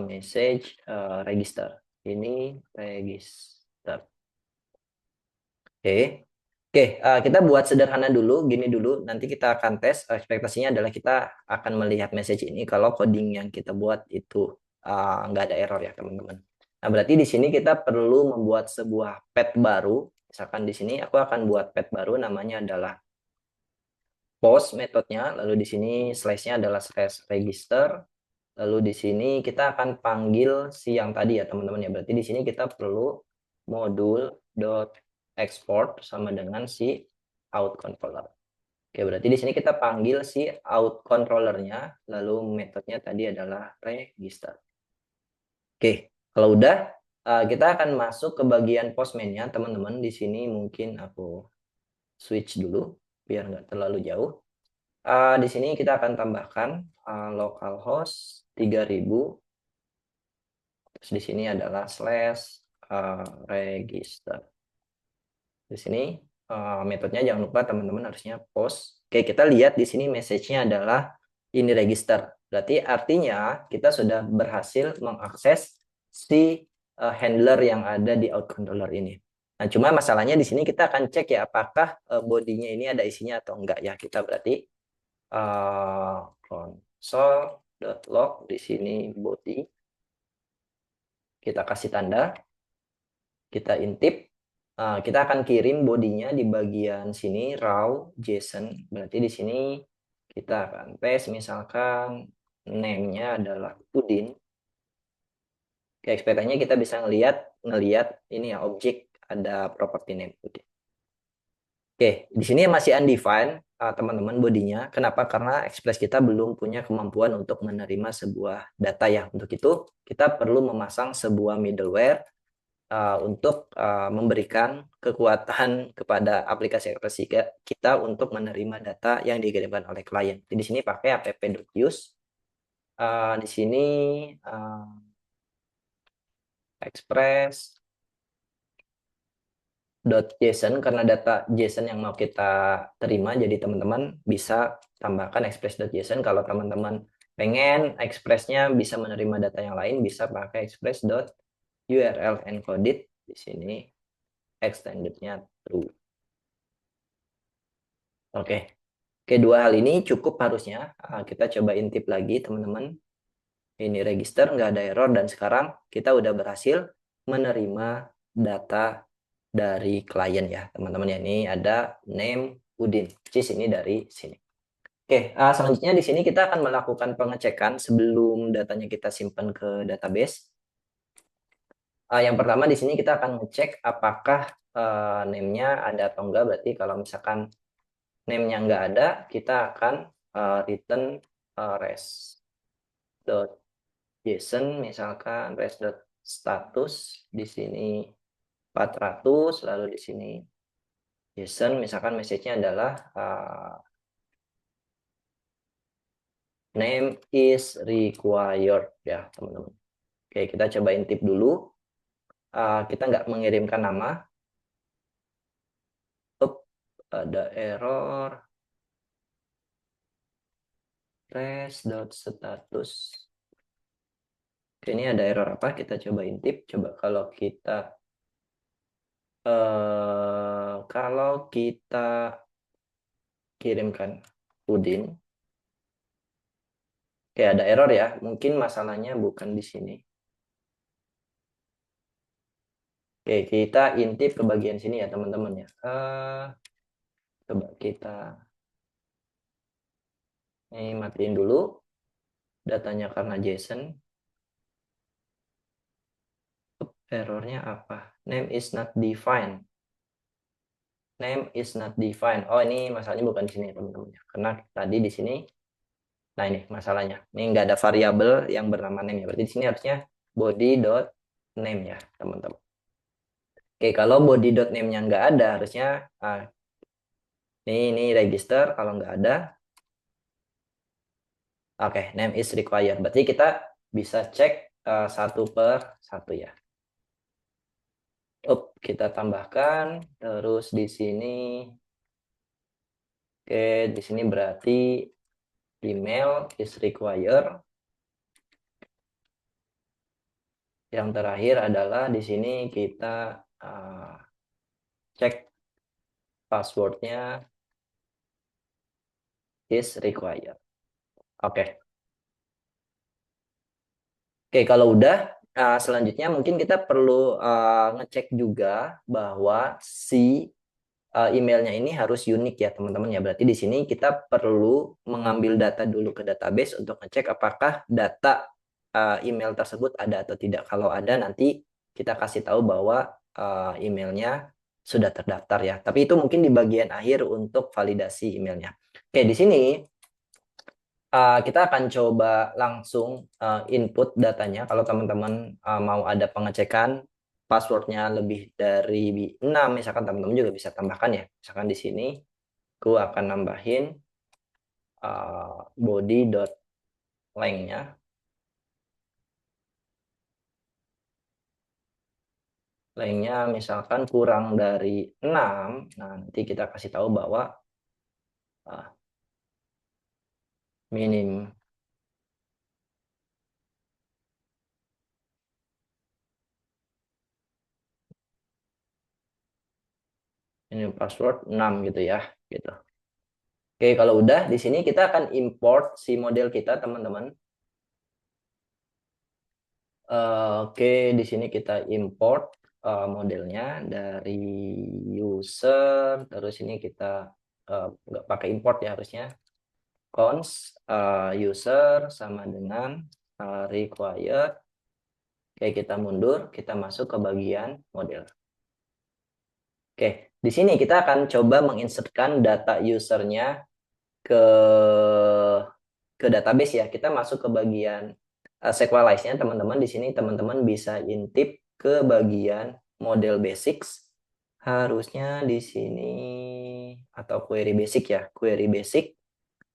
message register. Ini register. Oke. Oke, kita buat sederhana dulu, gini dulu. Nanti kita akan tes. Ekspektasinya adalah kita akan melihat message ini kalau coding yang kita buat itu nggak ada error ya, teman-teman. Nah, berarti di sini kita perlu membuat sebuah pet baru. Misalkan di sini aku akan buat pet baru, namanya adalah post metodenya. Lalu di sini slash-nya adalah slash register. Lalu di sini kita akan panggil si yang tadi ya, teman-teman ya. Berarti di sini kita perlu modul dot export sama dengan si out controller. Oke, berarti di sini kita panggil si out controllernya, lalu metodenya tadi adalah register. Oke, kalau udah kita akan masuk ke bagian postman-nya, teman-teman. Di sini mungkin aku switch dulu biar nggak terlalu jauh. Di sini kita akan tambahkan localhost 3000. Terus di sini adalah slash register. Di sini metodenya jangan lupa teman-teman harusnya post. Oke, kita lihat di sini message-nya adalah ini register. Berarti artinya kita sudah berhasil mengakses si handler yang ada di out controller ini. Nah, cuma masalahnya di sini kita akan cek ya apakah bodinya ini ada isinya atau enggak ya. Kita berarti console.log di sini body. Kita kasih tanda, kita intip, kita akan kirim bodinya di bagian sini raw JSON. Berarti di sini kita akan paste misalkan name-nya adalah Udin. Oke, ekspektasinya kita bisa ngelihat ini ya, objek ada property name Udin. Oke, di sini masih undefined teman-teman bodinya. Kenapa? Karena Express kita belum punya kemampuan untuk menerima sebuah data ya. Untuk itu kita perlu memasang sebuah middleware untuk memberikan kekuatan kepada aplikasi Express kita untuk menerima data yang dikirimkan oleh klien. Di sini pakai app.use. Di sini Express .json karena data JSON yang mau kita terima, jadi teman-teman bisa tambahkan express.json. Kalau teman-teman pengen Express-nya bisa menerima data yang lain, bisa pakai express.url encoded. Di sini extended-nya true. Oke. Kedua hal ini cukup harusnya. Kita coba intip lagi teman-teman. Ini register, nggak ada error, dan sekarang kita udah berhasil menerima data dari klien ya teman-teman ya. Ini ada name Udin, which is ini dari sini. Oke, selanjutnya di sini kita akan melakukan pengecekan sebelum datanya kita simpan ke database. Yang pertama di sini kita akan ngecek apakah name-nya ada atau enggak. Berarti kalau misalkan name-nya enggak ada, kita akan return res.json, misalkan res.status di sini 400, lalu di sini JSON, misalkan message-nya adalah name is required ya teman-teman. Oke, kita coba intip dulu. Kita nggak mengirimkan nama. Ada error. Res.status. Oke, ini ada error apa? Kita coba intip. Coba kalau kita kirimkan Udin. Oke, ada error ya. Mungkin masalahnya bukan di sini. Oke, kita intip ke bagian sini ya teman-teman ya. Coba kita ini matiin dulu datanya karena JSON. Errornya apa? Name is not defined. Name is not defined. Oh, ini masalahnya bukan di sini teman-teman. Karena tadi di sini Nah ini masalahnya. Ini nggak ada variabel yang bernama name ya. Berarti di sini harusnya body.name ya teman-teman. Oke, kalau body.name-nya nggak ada, harusnya ini register. Kalau nggak ada, oke, name is required. Berarti kita bisa cek satu per satu ya. Kita tambahkan. Terus di sini, oke, di sini berarti email is required. Yang terakhir adalah di sini kita cek passwordnya is required. Oke. Oke, kalau udah, selanjutnya mungkin kita perlu ngecek juga bahwa si emailnya ini harus unik ya teman-teman ya. Berarti di sini kita perlu mengambil data dulu ke database untuk ngecek apakah data email tersebut ada atau tidak. Kalau ada nanti kita kasih tahu bahwa emailnya sudah terdaftar ya. Tapi itu mungkin di bagian akhir untuk validasi emailnya. Oke, di sini kita akan coba langsung input datanya. Kalau teman-teman mau ada pengecekan passwordnya lebih dari 6, misalkan teman-teman juga bisa tambahkan ya. Misalkan di sini, aku akan nambahin body.length-nya. Length-nya misalkan kurang dari 6, nah nanti kita kasih tahu bahwa minim ini password 6 gitu ya, gitu. Oke, kalau udah di sini kita akan import si model kita, teman-teman. Oke, di sini kita import modelnya dari user, terus ini kita nggak pakai import ya harusnya. Const user sama dengan required. Oke, kita mundur, kita masuk ke bagian model. Oke, di sini kita akan coba menginsertkan data usernya ke database ya. Kita masuk ke bagian sequelize-nya teman-teman. Di sini teman-teman bisa intip ke bagian model basics. Harusnya di sini atau query basic ya, query basic.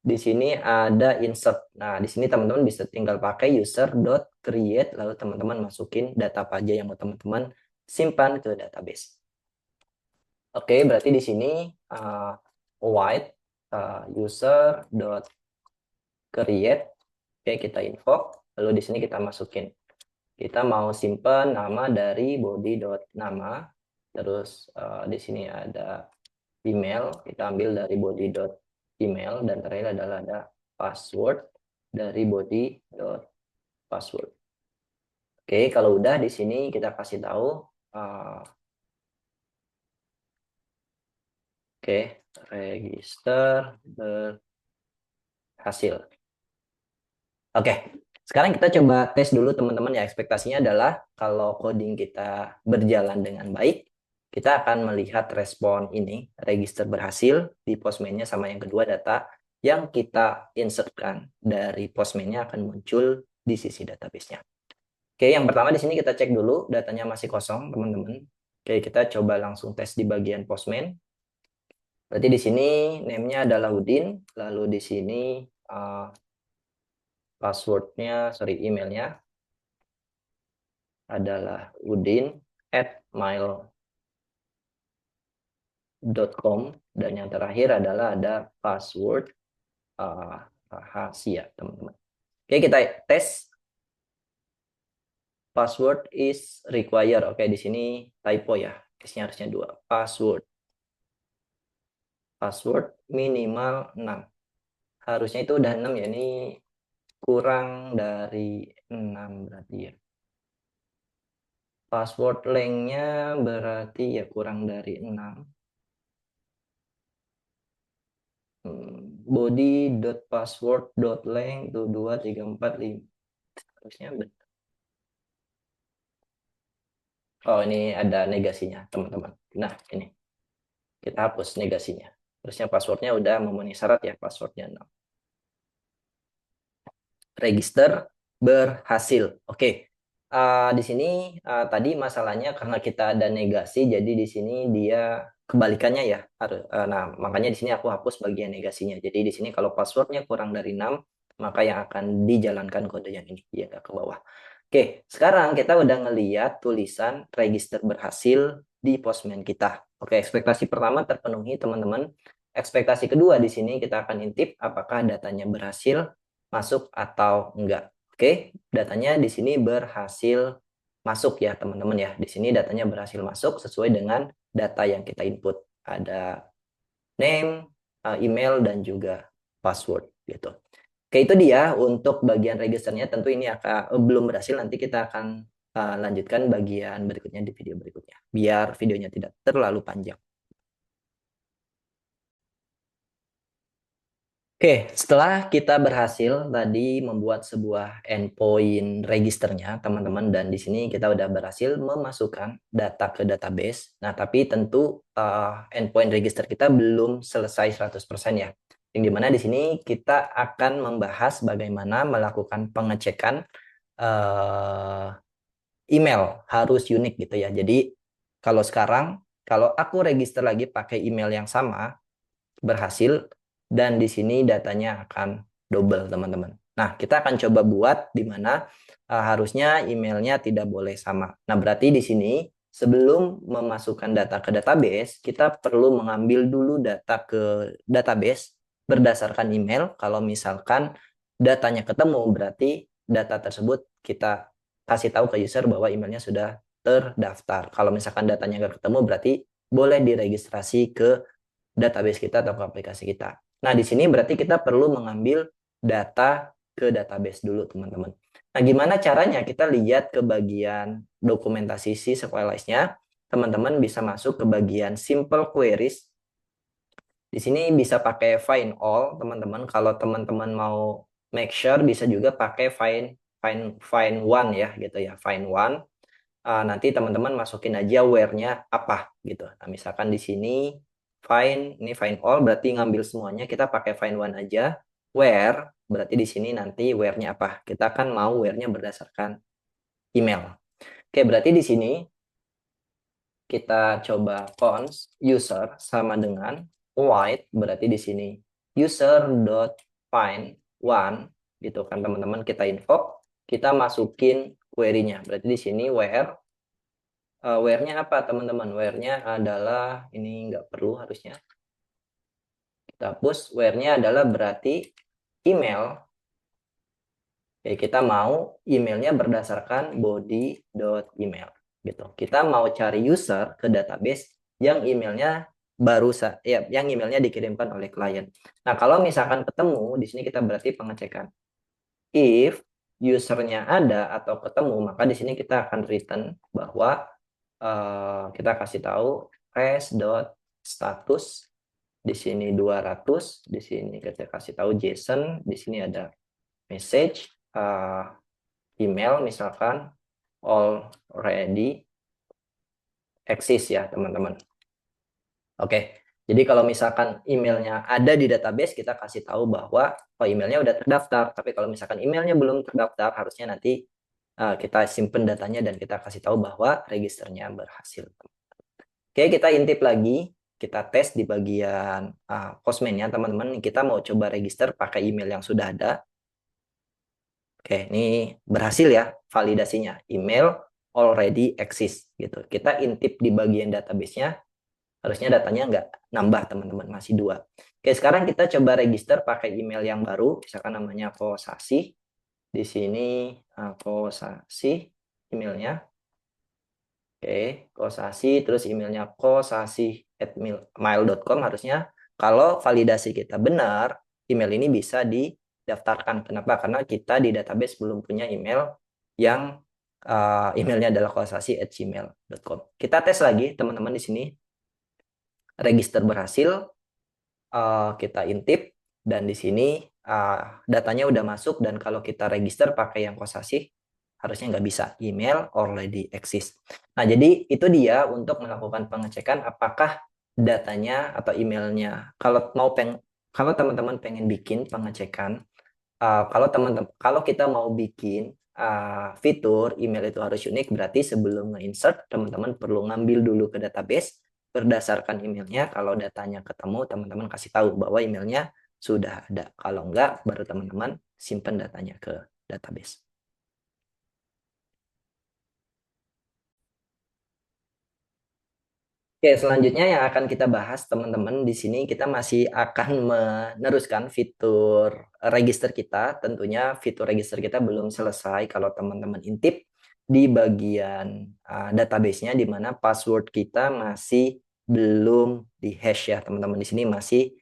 Di sini ada insert. Nah, di sini teman-teman bisa tinggal pakai user.create lalu teman-teman masukin data apa aja yang mau teman-teman simpan ke database. Oke, berarti di sini white user.create. Oke, kita invoke. Lalu di sini kita masukin. Kita mau simpan nama dari body.nama. Terus di sini ada email. Kita ambil dari body.email. Dan terakhir adalah ada password dari body.password. Oke, kalau udah di sini kita kasih tahu. Oke, register berhasil. Oke, sekarang kita coba tes dulu teman-teman ya. Ekspektasinya adalah kalau coding kita berjalan dengan baik, kita akan melihat respon ini, register berhasil di postman-nya sama yang kedua data yang kita insertkan dari postman-nya akan muncul di sisi database-nya. Oke, yang pertama di sini kita cek dulu datanya masih kosong, teman-teman. Oke, kita coba langsung tes di bagian postman. Berarti di sini name-nya adalah Udin, lalu di sini passwordnya, emailnya adalah udin@mail.com dan yang terakhir adalah ada password rahasia, teman-teman. Oke, kita tes. Password is required. Oke, di sini typo ya. Case-nya harusnya 2. Password minimal 6. Harusnya itu udah 6 ya. Ini kurang dari 6 berarti ya. Password length-nya berarti ya kurang dari 6. Body.password.length itu 2, 3, 4, 5. Harusnya benar. Oh, ini ada negasinya, teman-teman. Nah, ini. Kita hapus negasinya. Terusnya passwordnya udah memenuhi syarat ya, passwordnya 6. register berhasil. Oke. Di sini tadi masalahnya karena kita ada negasi, jadi di sini dia kebalikannya ya. Nah, makanya di sini aku hapus bagian negasinya. Jadi di sini kalau passwordnya kurang dari 6, maka yang akan dijalankan kode yang ini, dia nggak ke bawah. Oke, sekarang kita udah ngeliat tulisan register berhasil di Postman kita. Oke, ekspektasi pertama terpenuhi, teman-teman. Ekspektasi kedua di sini kita akan intip apakah datanya berhasil masuk atau enggak. Oke, datanya di sini berhasil masuk ya, teman-teman ya. Di sini datanya berhasil masuk sesuai dengan data yang kita input. Ada name, email, dan juga password gitu. Oke, itu dia untuk bagian registernya. Tentu ini belum berhasil, nanti kita akan lanjutkan bagian berikutnya di video berikutnya. Biar videonya tidak terlalu panjang. Oke, setelah kita berhasil tadi membuat sebuah endpoint registernya, teman-teman, dan di sini kita udah berhasil memasukkan data ke database. Nah, tapi tentu endpoint register kita belum selesai 100% ya. Yang dimana di sini kita akan membahas bagaimana melakukan pengecekan email harus unik gitu ya. Jadi kalau sekarang, kalau aku register lagi pakai email yang sama, berhasil, dan di sini datanya akan double, teman-teman. Nah, kita akan coba buat di mana harusnya emailnya tidak boleh sama. Nah, berarti di sini sebelum memasukkan data ke database, kita perlu mengambil dulu data ke database berdasarkan email. Kalau misalkan datanya ketemu, berarti data tersebut kita kasih tahu ke user bahwa emailnya sudah terdaftar. Kalau misalkan datanya nggak ketemu, berarti boleh diregistrasi ke database kita atau ke aplikasi kita. Nah, di sini berarti kita perlu mengambil data ke database dulu, teman-teman. Nah, gimana caranya? Kita lihat ke bagian dokumentasi si SQLite-nya. Teman-teman bisa masuk ke bagian simple queries. Di sini bisa pakai find all, teman-teman. Kalau teman-teman mau make sure, bisa juga pakai find one ya, gitu ya, find one. Nanti teman-teman masukin aja where-nya apa gitu. Nah, misalkan di sini ini find all berarti ngambil semuanya, kita pakai find one aja. Where berarti di sini nanti where-nya apa. Kita kan mau where-nya berdasarkan email. Oke, berarti di sini kita coba const user sama dengan void, berarti di sini user.find one gitu kan, teman-teman. Kita info, kita masukin query-nya. Berarti di sini where-nya apa, teman-teman? Where-nya adalah, ini nggak perlu harusnya. Kita hapus. Where-nya adalah berarti email. Oke, kita mau emailnya berdasarkan body.email. Gitu. Kita mau cari user ke database yang emailnya yang emailnya dikirimkan oleh klien. Nah, kalau misalkan ketemu, di sini kita berarti pengecekan. If usernya ada atau ketemu, maka di sini kita akan return bahwa kita kasih tahu res.status, di sini 200, di sini kita kasih tahu JSON, di sini ada message, email misalkan already exist ya, teman-teman. Oke, jadi kalau misalkan emailnya ada di database, kita kasih tahu bahwa emailnya udah terdaftar. Tapi kalau misalkan emailnya belum terdaftar, harusnya nanti kita simpen datanya dan kita kasih tahu bahwa registernya berhasil. Oke, kita intip lagi, kita tes di bagian Postman-nya, teman-teman. Kita mau coba register pakai email yang sudah ada. Oke, ini berhasil ya validasinya. Email already exist gitu. Kita intip di bagian database-nya, harusnya datanya nggak nambah, teman-teman, masih 2. Oke, sekarang kita coba register pakai email yang baru, misalkan namanya Kosasi. Di sini Kosasi emailnya. Oke, Kosasi, terus emailnya kosasi@mail.com harusnya. Kalau validasi kita benar, email ini bisa didaftarkan. Kenapa? Karena kita di database belum punya email yang emailnya adalah kosasi@gmail.com. Kita tes lagi, teman-teman, di sini. Register berhasil, kita intip, dan di sini datanya udah masuk, dan kalau kita register pakai yang Kosasi, harusnya nggak bisa, email already exist. Nah, jadi itu dia untuk melakukan pengecekan apakah datanya atau emailnya. Kalau teman-teman pengen bikin pengecekan kalau kita mau bikin fitur email itu harus unik, berarti sebelum nge-insert teman-teman perlu ngambil dulu ke database berdasarkan emailnya. Kalau datanya ketemu, teman-teman kasih tahu bahwa emailnya sudah ada. Kalau enggak, baru teman-teman simpan datanya ke database. Oke, selanjutnya yang akan kita bahas, teman-teman, di sini kita masih akan meneruskan fitur register kita. Tentunya fitur register kita belum selesai kalau teman-teman intip di bagian database-nya, di mana password kita masih belum di hash ya, teman-teman. Di sini masih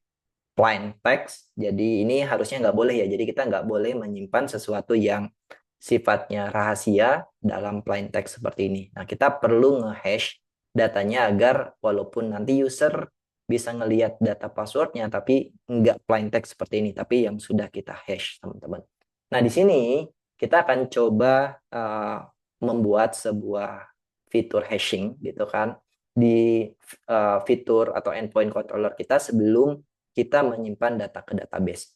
plain text. Jadi ini harusnya nggak boleh ya. Jadi kita nggak boleh menyimpan sesuatu yang sifatnya rahasia dalam plain text seperti ini. Nah, kita perlu nge-hash datanya agar walaupun nanti user bisa ngelihat data passwordnya, tapi nggak plain text seperti ini, tapi yang sudah kita hash, teman-teman. Nah, di sini kita akan coba membuat sebuah fitur hashing gitu kan di fitur atau endpoint controller kita sebelum kita menyimpan data ke database.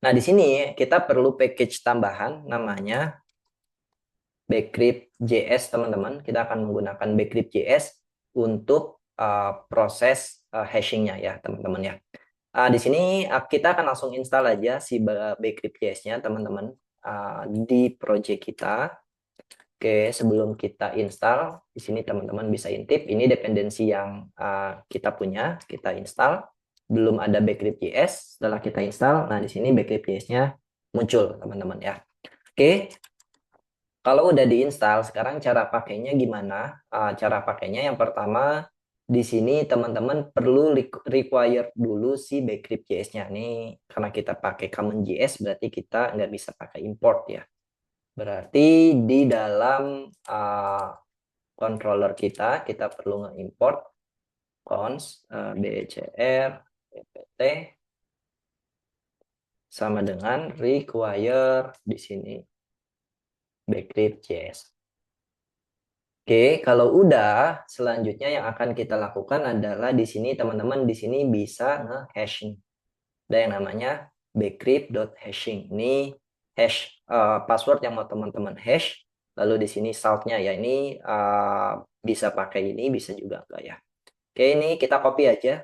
Nah, di sini kita perlu package tambahan namanya Backcrypt.js, teman-teman. Kita akan menggunakan Backcrypt.js untuk proses hashingnya ya, teman-teman ya. Di sini kita akan langsung install aja si Backcrypt.js-nya, teman-teman, di project kita. Oke, sebelum kita install, di sini teman-teman bisa intip. Ini dependensi yang kita punya, kita install. Belum ada Backcrypt.js, setelah kita install, nah di sini Backcrypt.js-nya muncul, teman-teman ya. Oke, kalau udah diinstal, sekarang cara pakainya gimana? Cara pakainya yang pertama, di sini teman-teman perlu require dulu si Backcrypt.js-nya. Nih, karena kita pakai CommonJS, berarti kita nggak bisa pakai import ya. Berarti di dalam controller kita perlu nge-import const bcr apt sama dengan require di sini Backcrypt.js. Oke, kalau udah, selanjutnya yang akan kita lakukan adalah di sini teman-teman di sini bisa nge-hashing. Ada yang namanya backcrypt.hashing. Ini hash password yang mau teman-teman hash. Lalu di sini saltnya ya ini bisa pakai ini, bisa juga enggak ya. Oke, ini kita copy aja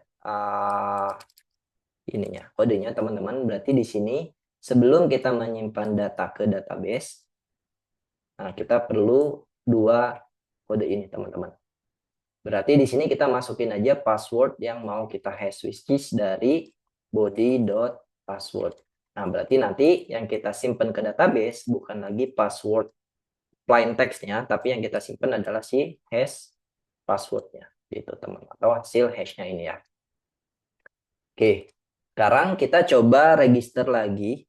ininya, kodenya teman-teman. Berarti di sini sebelum kita menyimpan data ke database, nah kita perlu dua kode ini, teman-teman. Berarti di sini kita masukin aja password yang mau kita hash, which is dari body.password. Nah, berarti nanti yang kita simpan ke database bukan lagi password plain text-nya, tapi yang kita simpan adalah si hash password-nya, gitu teman, atau hasil hash-nya ini ya. Oke, sekarang kita coba register lagi,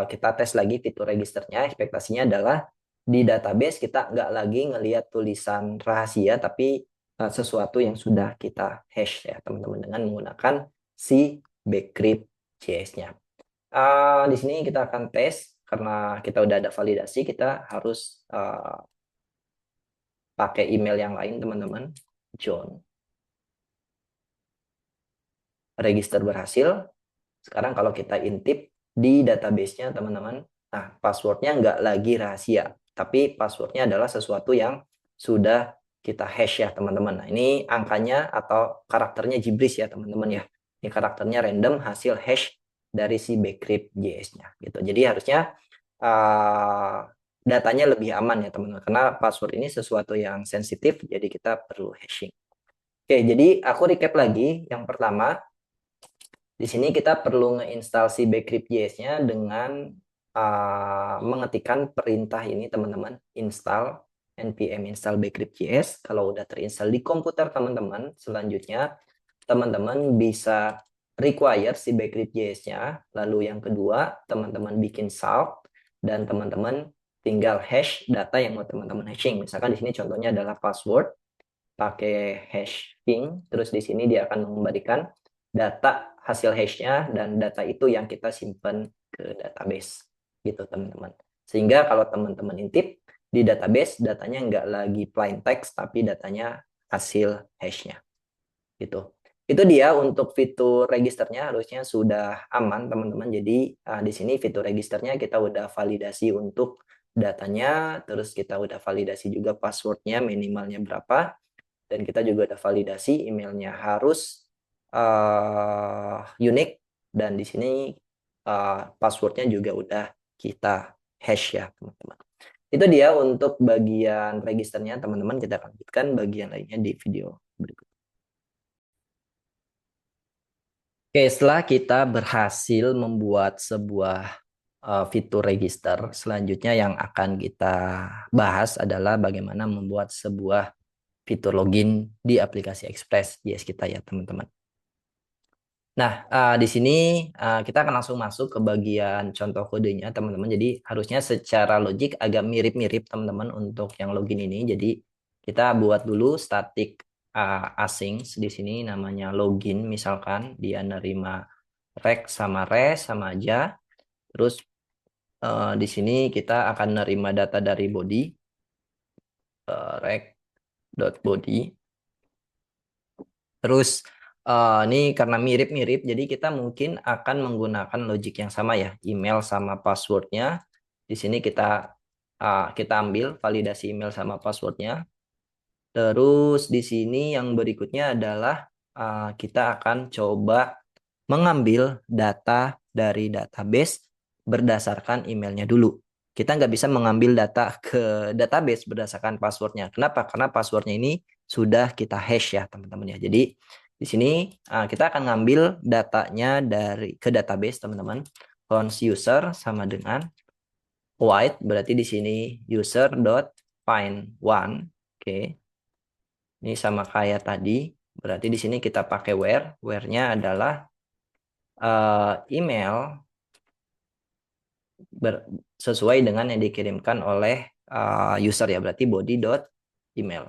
kita tes lagi fitur registernya. Ekspektasinya adalah di database kita nggak lagi ngelihat tulisan rahasia, tapi sesuatu yang sudah kita hash ya teman-teman dengan menggunakan si Backcrypt.js-nya. Di sini kita akan tes karena kita udah ada validasi, kita harus pakai email yang lain teman-teman. John. Register berhasil. Sekarang kalau kita intip di database-nya teman-teman, nah passwordnya nggak lagi rahasia, tapi passwordnya adalah sesuatu yang sudah kita hash ya teman-teman. Nah ini angkanya atau karakternya Jibris ya teman-teman ya. Ini karakternya random hasil hash dari si Backcrypt.js-nya gitu. Jadi harusnya datanya lebih aman ya teman-teman, karena password ini sesuatu yang sensitif, jadi kita perlu hashing. Oke, jadi aku recap lagi. Yang pertama, di sini kita perlu ngeinstal si Backcrypt.js-nya dengan mengetikkan perintah ini teman-teman, install npm install Backcrypt.js. Kalau udah terinstall di komputer teman-teman, selanjutnya teman-teman bisa require si Backcrypt.js-nya. Lalu yang kedua, teman-teman bikin salt dan teman-teman tinggal hash data yang mau teman-teman hashing. Misalkan di sini contohnya adalah password, pakai hashing, terus di sini dia akan mengembalikan data hasil hash-nya dan data itu yang kita simpan ke database gitu teman-teman. Sehingga kalau teman-teman intip di database datanya nggak lagi plain text tapi datanya hasil hash-nya gitu. Itu dia untuk fitur registernya harusnya sudah aman teman-teman. Jadi di sini fitur registernya kita udah validasi untuk datanya, terus kita udah validasi juga passwordnya minimalnya berapa, dan kita juga udah validasi emailnya harus unik, dan di sini passwordnya juga udah kita hash ya teman-teman. Itu dia untuk bagian registernya teman-teman. Kita lanjutkan bagian lainnya di video berikut. Oke, setelah kita berhasil membuat sebuah fitur register, selanjutnya yang akan kita bahas adalah bagaimana membuat sebuah fitur login di aplikasi Express JS kita ya teman-teman. Nah, di sini kita akan langsung masuk ke bagian contoh kodenya teman-teman. Jadi harusnya secara logik agak mirip-mirip teman-teman untuk yang login ini. Jadi kita buat dulu static async di sini namanya login, misalkan dia nerima rec sama res sama aja. Terus di sini kita akan nerima data dari body rec.body. Terus ini karena mirip-mirip, jadi kita mungkin akan menggunakan logic yang sama ya, email sama passwordnya. Di sini kita ambil validasi email sama passwordnya. Terus di sini yang berikutnya adalah kita akan coba mengambil data dari database berdasarkan emailnya dulu. Kita nggak bisa mengambil data ke database berdasarkan passwordnya. Kenapa? Karena passwordnya ini sudah kita hash ya teman-teman ya. Jadi di sini kita akan ngambil datanya dari ke database teman-teman. Const user sama dengan white, berarti di sini user dot find one. Oke. Ini sama kayak tadi. Berarti di sini kita pakai where. Where-nya adalah email sesuai dengan yang dikirimkan oleh user ya, berarti body.email.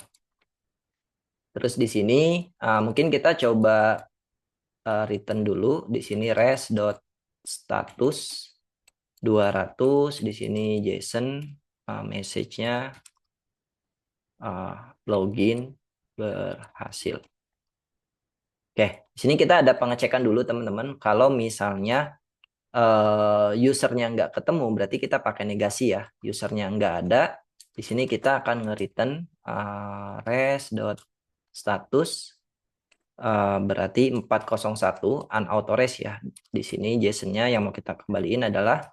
Terus di sini mungkin kita coba return dulu. Di sini res.status 200, di sini JSON message-nya login berhasil. Oke, di sini kita ada pengecekan dulu teman-teman. Kalau misalnya usernya nggak ketemu, berarti kita pakai negasi ya. Usernya nggak ada, di sini kita akan nge-return res.status berarti 401 unauthorized ya. Di sini JSON-nya yang mau kita kembaliin adalah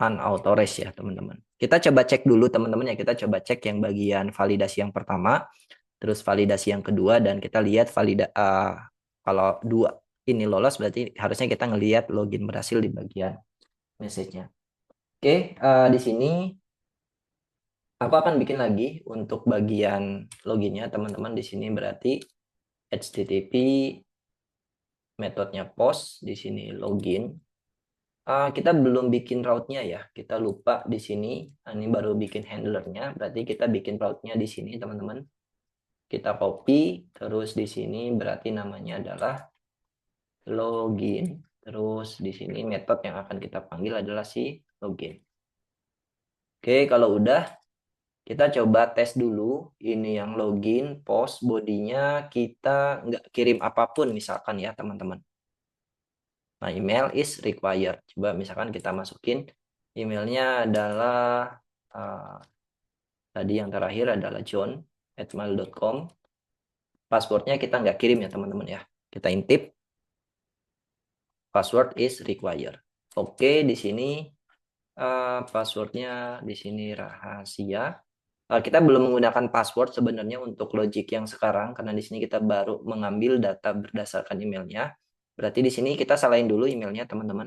unauthorized ya teman-teman. Kita coba cek dulu teman-teman ya. Kita coba cek yang bagian validasi yang pertama, terus validasi yang kedua, dan kita lihat kalau dua ini lolos berarti harusnya kita ngelihat login berhasil di bagian message-nya. Oke, di sini aku akan bikin lagi untuk bagian loginnya teman-teman. Di sini berarti HTTP metodenya post, di sini login. Kita belum bikin route-nya ya. Kita lupa di sini. Ini baru bikin handlernya. Berarti kita bikin route-nya di sini teman-teman. Kita copy, terus di sini berarti namanya adalah login. Terus di sini metode yang akan kita panggil adalah si login. Oke, kalau udah kita coba tes dulu. Ini yang login, post, bodinya kita nggak kirim apapun misalkan ya teman-teman. Nah, email is required. Coba misalkan kita masukin emailnya adalah tadi yang terakhir adalah john@mail.com. Passwordnya kita nggak kirim ya teman-teman ya. Kita intip password is required. Oke, di sini passwordnya di sini rahasia. Kita belum menggunakan password sebenarnya untuk logic yang sekarang karena di sini kita baru mengambil data berdasarkan emailnya. Berarti di sini kita salahin dulu emailnya teman-teman.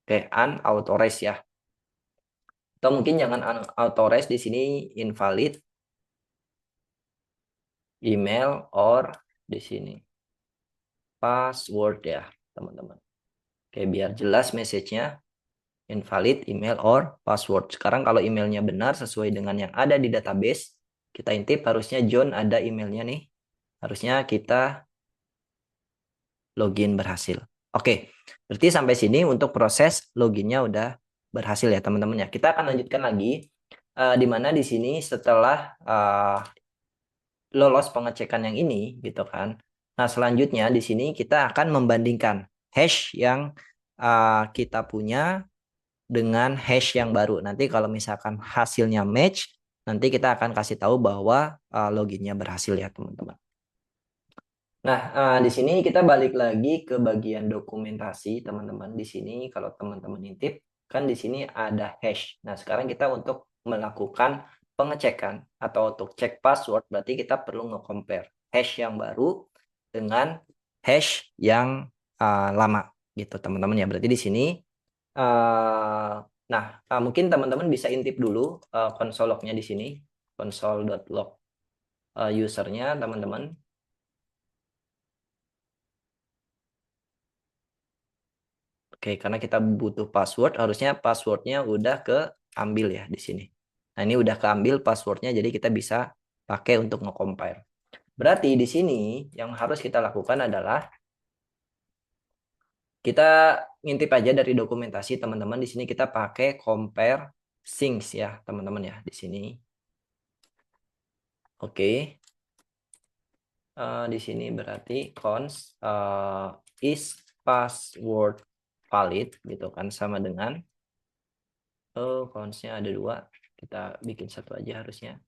Oke, unauthorized ya. Atau mungkin jangan unauthorized, di sini invalid email or di sini password ya teman-teman. Oke, biar jelas message-nya invalid email or password. Sekarang kalau emailnya benar sesuai dengan yang ada di database, kita intip harusnya John ada emailnya nih. Harusnya kita login berhasil. Oke, berarti sampai sini untuk proses loginnya udah berhasil ya teman-teman ya. Kita akan lanjutkan lagi. di mana di sini setelah lolos pengecekan yang ini gitu kan. Nah, selanjutnya di sini kita akan membandingkan hash yang kita punya dengan hash yang baru. Nanti kalau misalkan hasilnya match, nanti kita akan kasih tahu bahwa loginnya berhasil ya, teman-teman. Nah, di sini kita balik lagi ke bagian dokumentasi, teman-teman. Di sini kalau teman-teman intip, kan di sini ada hash. Nah, sekarang kita untuk melakukan pengecekan atau untuk cek password, berarti kita perlu nge-compare hash yang baru dengan hash yang lama, gitu, teman-teman ya. Berarti di sini, nah, mungkin teman-teman bisa intip dulu konsol lognya di sini, console.log usernya, teman-teman. Oke, karena kita butuh password, harusnya passwordnya udah keambil ya di sini. Nah, ini udah keambil passwordnya, jadi kita bisa pakai untuk nge-compare. Berarti di sini yang harus kita lakukan adalah kita ngintip aja dari dokumentasi teman-teman. Di sini kita pakai compare things ya teman-teman ya di sini. Oke. Di sini berarti cons is password valid gitu kan, sama dengan consnya ada dua, kita bikin satu aja harusnya.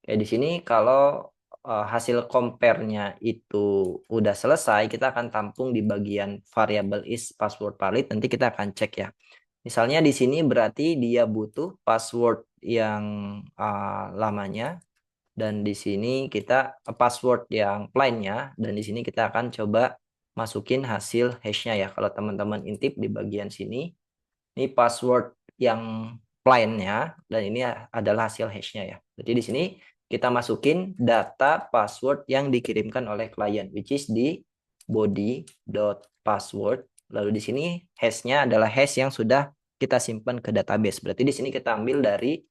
Oke, di sini kalau hasil compare-nya itu udah selesai, kita akan tampung di bagian variable is password valid. Nanti kita akan cek ya. Misalnya di sini berarti dia butuh password yang lamanya, dan di sini kita password yang plain-nya, dan di sini kita akan coba masukin hasil hash-nya ya. Kalau teman-teman intip di bagian sini, ini password yang plain-nya, dan ini adalah hasil hash-nya ya. Jadi di sini kita masukin data password yang dikirimkan oleh klien, which is di body.password. Lalu di sini hash-nya adalah hash yang sudah kita simpan ke database. Berarti di sini kita ambil dari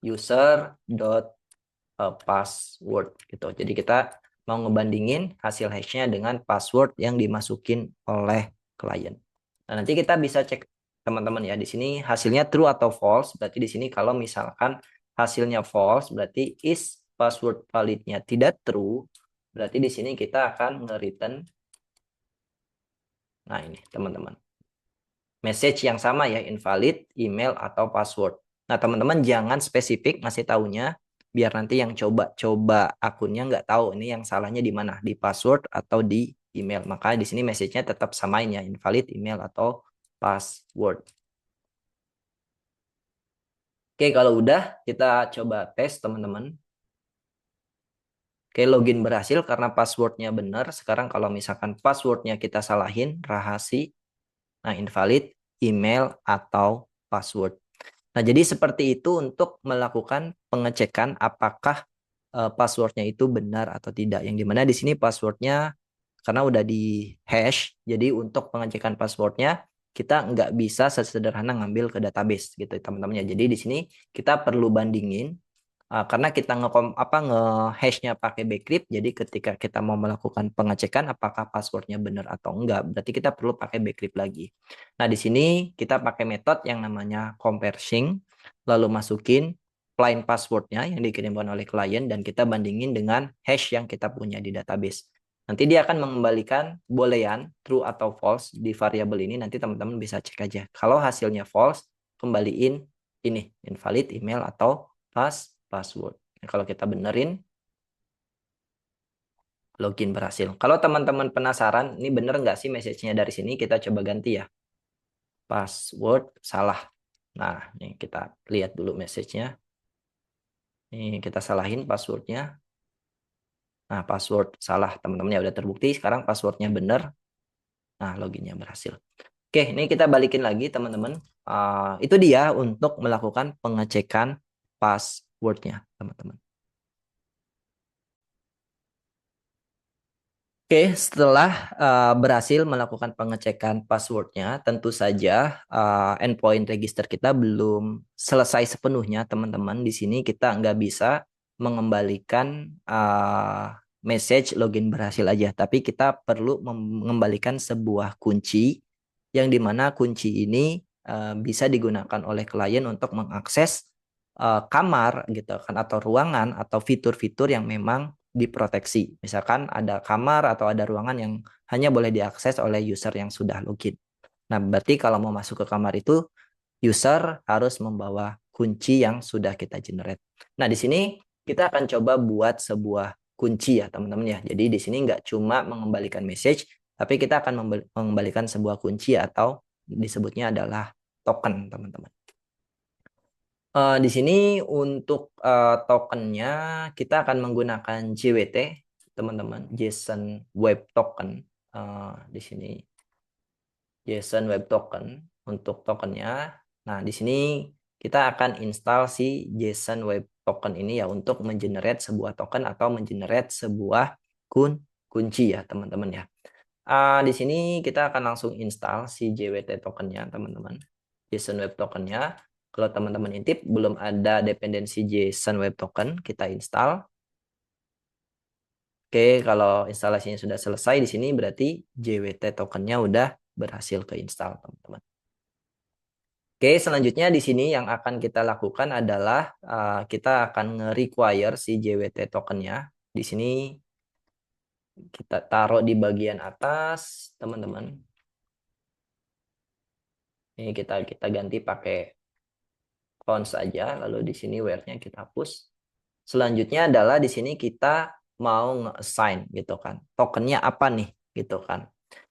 user.password gitu. Jadi kita mau ngebandingin hasil hash-nya dengan password yang dimasukin oleh klien. Nah, nanti kita bisa cek teman-teman ya. Di sini hasilnya true atau false. Berarti di sini kalau misalkan hasilnya false, berarti is password validnya tidak true. Berarti di sini kita akan nge-return. Nah, ini teman-teman. Message yang sama ya, invalid, email atau password. Nah, teman-teman jangan spesifik ngasih taunya, biar nanti yang coba-coba akunnya nggak tahu ini yang salahnya di mana, di password atau di email. Maka di sini message-nya tetap samain ya, invalid, email atau password. Oke, kalau udah kita coba tes teman-teman. Oke, login berhasil karena passwordnya benar. Sekarang kalau misalkan passwordnya kita salahin, rahasia, nah invalid, email atau password. Nah, jadi seperti itu untuk melakukan pengecekan apakah passwordnya itu benar atau tidak. Yang dimana di sini passwordnya karena udah di hash, jadi untuk pengecekan passwordnya kita nggak bisa sesederhana ngambil ke database gitu teman-teman ya. Jadi di sini kita perlu bandingin karena kita nge-hashnya pakai bcrypt, jadi ketika kita mau melakukan pengecekan apakah passwordnya benar atau enggak, berarti kita perlu pakai bcrypt lagi. Nah, di sini kita pakai metode yang namanya compare string, lalu masukin plain passwordnya yang dikirimkan oleh klien, dan kita bandingin dengan hash yang kita punya di database. Nanti dia akan mengembalikan boolean true atau false di variabel ini. Nanti teman-teman bisa cek aja. Kalau hasilnya false, kembaliin ini invalid, email atau password. Nah, kalau kita benerin, login berhasil. Kalau teman-teman penasaran, ini bener nggak sih message-nya dari sini, kita coba ganti ya. Password salah. Nah, ini kita lihat dulu message-nya. Ini kita salahin passwordnya. Nah, password salah. Teman-temannya udah terbukti. Sekarang passwordnya bener. Nah, loginnya berhasil. Oke, ini kita balikin lagi teman-teman. Itu dia untuk melakukan pengecekan passwordnya, teman-teman. Oke, setelah berhasil melakukan pengecekan passwordnya, tentu saja endpoint register kita belum selesai sepenuhnya, teman-teman. Di sini kita nggak bisa mengembalikan message login berhasil aja, tapi kita perlu mengembalikan sebuah kunci, yang dimana kunci ini bisa digunakan oleh klien untuk mengakses kamar gitu kan, atau ruangan atau fitur-fitur yang memang diproteksi. Misalkan ada kamar atau ada ruangan yang hanya boleh diakses oleh user yang sudah login. Nah, berarti kalau mau masuk ke kamar itu user harus membawa kunci yang sudah kita generate. Nah, di sini kita akan coba buat sebuah kunci ya, teman-teman ya. Jadi di sini nggak cuma mengembalikan message, tapi kita akan mengembalikan sebuah kunci atau disebutnya adalah token, teman-teman. Di sini untuk tokennya kita akan menggunakan JWT, teman-teman, JSON Web Token. Di sini JSON Web Token untuk tokennya. Nah, di sini kita akan install si JSON Web Token ini ya untuk mengenerate sebuah token atau mengenerate sebuah kunci ya, teman-teman ya. Di sini kita akan langsung install si JWT tokennya, teman-teman. JSON Web Tokennya. Kalau teman-teman intip belum ada dependensi JSON Web Token, kita install. Oke, kalau instalasinya sudah selesai di sini berarti JWT tokennya udah berhasil keinstall, teman-teman. Oke, selanjutnya di sini yang akan kita lakukan adalah kita akan nge-require si JWT tokennya. Di sini kita taruh di bagian atas, teman-teman. Ini kita ganti pakai font saja, lalu di sini where-nya kita hapus. Selanjutnya adalah di sini kita mau nge-assign gitu kan. Tokennya apa nih gitu kan.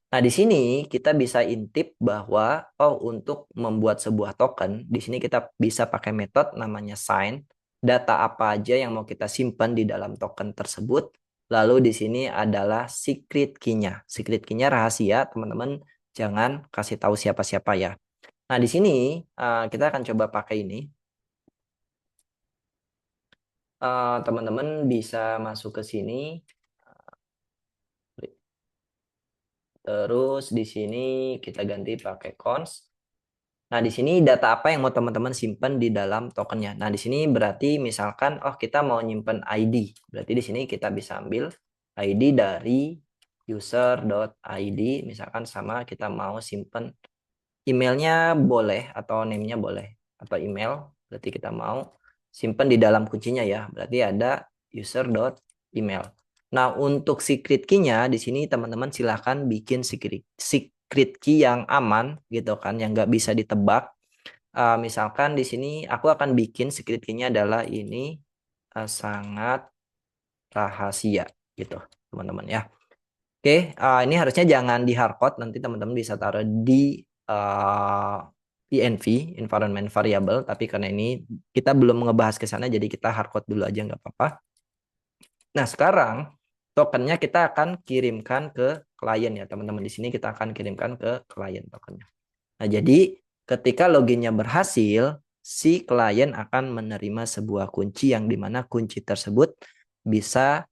Nah, di sini kita bisa intip bahwa untuk membuat sebuah token, di sini kita bisa pakai metode namanya sign. Data apa aja yang mau kita simpan di dalam token tersebut. Lalu di sini adalah secret key-nya. Secret key-nya rahasia, teman-teman jangan kasih tahu siapa-siapa ya. Nah, di sini kita akan coba pakai ini. Teman-teman bisa masuk ke sini. Terus di sini kita ganti pakai cons. Nah, di sini data apa yang mau teman-teman simpan di dalam tokennya. Nah, di sini berarti misalkan kita mau nyimpan ID. Berarti di sini kita bisa ambil ID dari user.id misalkan, sama kita mau simpan emailnya boleh atau name-nya boleh atau email. Berarti kita mau simpan di dalam kuncinya ya. Berarti ada user.email. Nah, untuk secret key-nya di sini teman-teman silahkan bikin secret key yang aman gitu kan, yang nggak bisa ditebak. Misalkan di sini aku akan bikin secret key-nya adalah ini sangat rahasia gitu, teman-teman ya. Oke, ini harusnya jangan di hardcode, nanti teman-teman bisa taruh di env, environment variable, tapi karena ini kita belum ngebahas ke sana, jadi kita hardcode dulu aja nggak apa-apa. Nah, sekarang tokennya kita akan kirimkan ke klien ya, teman-teman. Di sini kita akan kirimkan ke klien tokennya. Nah, jadi ketika loginnya berhasil, si klien akan menerima sebuah kunci yang dimana kunci tersebut bisa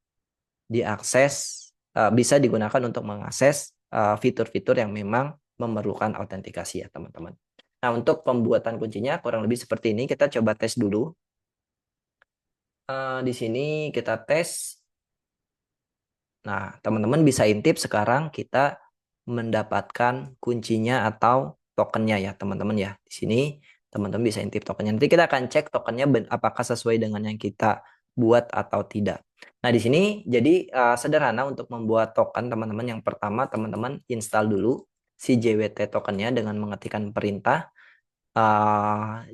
diakses, bisa digunakan untuk mengakses fitur-fitur yang memang memerlukan autentikasi ya, teman-teman. Nah, untuk pembuatan kuncinya kurang lebih seperti ini. Kita coba tes dulu. Di sini kita tes. Nah, teman-teman bisa intip sekarang kita mendapatkan kuncinya atau tokennya ya, teman-teman ya. Di sini teman-teman bisa intip tokennya. Nanti kita akan cek tokennya apakah sesuai dengan yang kita buat atau tidak. Nah, di sini jadi sederhana untuk membuat token, teman-teman. Yang pertama, teman-teman install dulu si JWT tokennya dengan mengetikkan perintah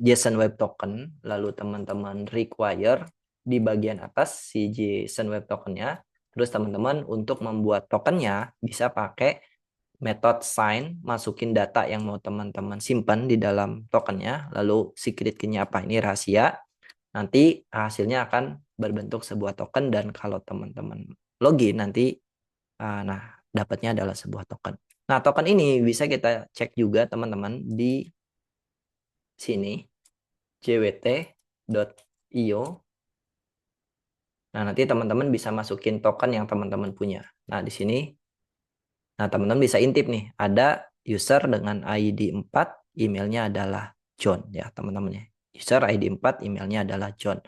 JSON Web Token, lalu teman-teman require di bagian atas si JSON Web Tokennya. Terus teman-teman untuk membuat tokennya bisa pakai metode sign, masukin data yang mau teman-teman simpan di dalam tokennya, lalu secret key-nya apa, ini rahasia. Nanti hasilnya akan berbentuk sebuah token, dan kalau teman-teman login nanti dapatnya adalah sebuah token. Nah, token ini bisa kita cek juga teman-teman di sini jwt.io. Nah, nanti teman-teman bisa masukin token yang teman-teman punya. Nah, di sini teman-teman bisa intip nih, ada user dengan ID 4, emailnya adalah John ya, teman-teman ya. User ID 4, emailnya adalah John.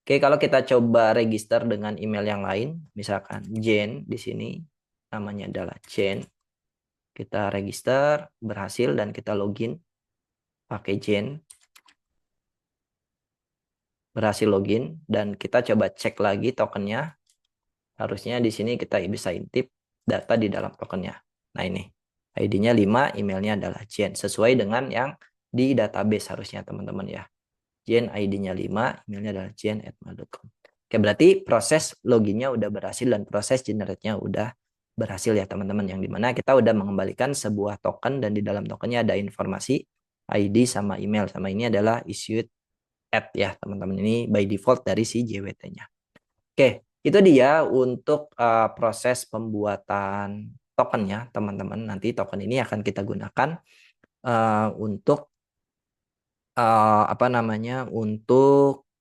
Oke, kalau kita coba register dengan email yang lain, misalkan Jane di sini namanya adalah Jane. Kita register, berhasil, dan kita login. pakai Jane, berhasil login, dan kita coba cek lagi tokennya. Harusnya di sini kita bisa intip data di dalam tokennya. Nah ini, ID-nya 5, emailnya adalah Jane, sesuai dengan yang di database harusnya teman-teman ya. Jane ID-nya 5, emailnya adalah jane@mail.com. Oke, berarti proses loginnya udah berhasil dan proses generate-nya udah berhasil ya teman-teman. Yang dimana kita udah mengembalikan sebuah token dan di dalam tokennya ada informasi ID sama email. Sama ini adalah issued at ya teman-teman. Ini by default dari si JWT-nya. Oke, itu dia untuk proses pembuatan token ya teman-teman. Nanti token ini akan kita gunakan untuk apa namanya, untuk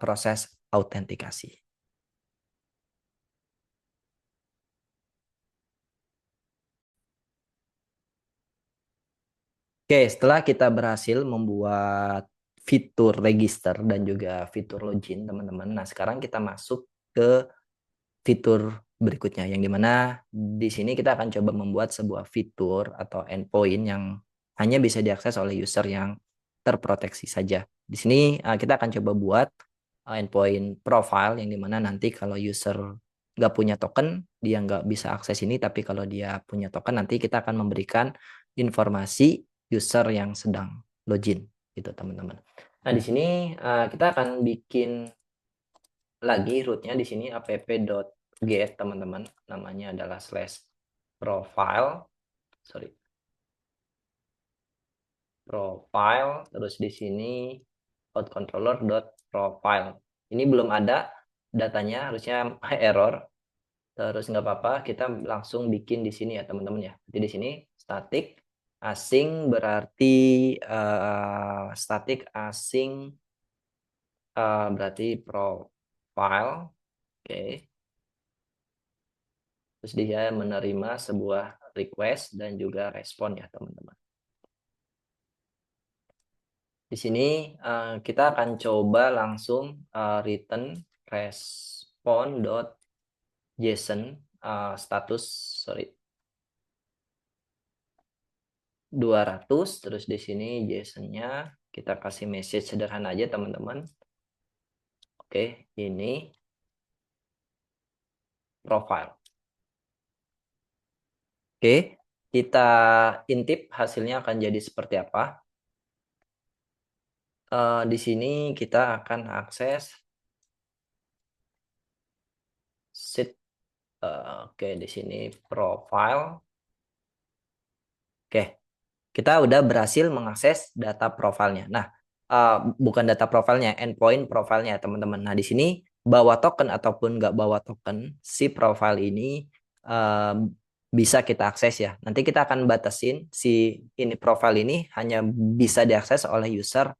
proses autentikasi. Oke, setelah kita berhasil membuat fitur register dan juga fitur login teman-teman. Nah, sekarang kita masuk ke fitur berikutnya yang dimana di sini kita akan coba membuat sebuah fitur atau endpoint yang hanya bisa diakses oleh user yang terproteksi saja. Di sini kita akan coba buat endpoint profile yang dimana nanti kalau user nggak punya token dia nggak bisa akses ini, tapi kalau dia punya token nanti kita akan memberikan informasi user yang sedang login gitu teman-teman. Nah di sini kita akan bikin lagi rootnya di sini app.get teman-teman, namanya adalah /profile, sorry, profile, terus di sini outcontroller.profile. Ini belum ada datanya, harusnya error. Terus nggak apa-apa, kita langsung bikin di sini ya teman-teman ya. Jadi di sini static asing berarti static asing berarti profile. Oke. Terus dia menerima sebuah request dan juga respon ya teman-teman. Di sini kita akan coba langsung return respon.json status, sorry, 200. Terus di sini JSON-nya kita kasih message sederhana aja teman-teman. Oke, ini profile. Oke, kita intip hasilnya akan jadi seperti apa. Di sini kita akan akses sheet. Oke, di sini profile. Oke, kita udah berhasil mengakses data profilnya. Nah, bukan data profilnya, endpoint profilnya teman-teman. Nah, di sini bawa token ataupun nggak bawa token, si profile ini bisa kita akses ya. Nanti kita akan batasin si ini profile ini hanya bisa diakses oleh user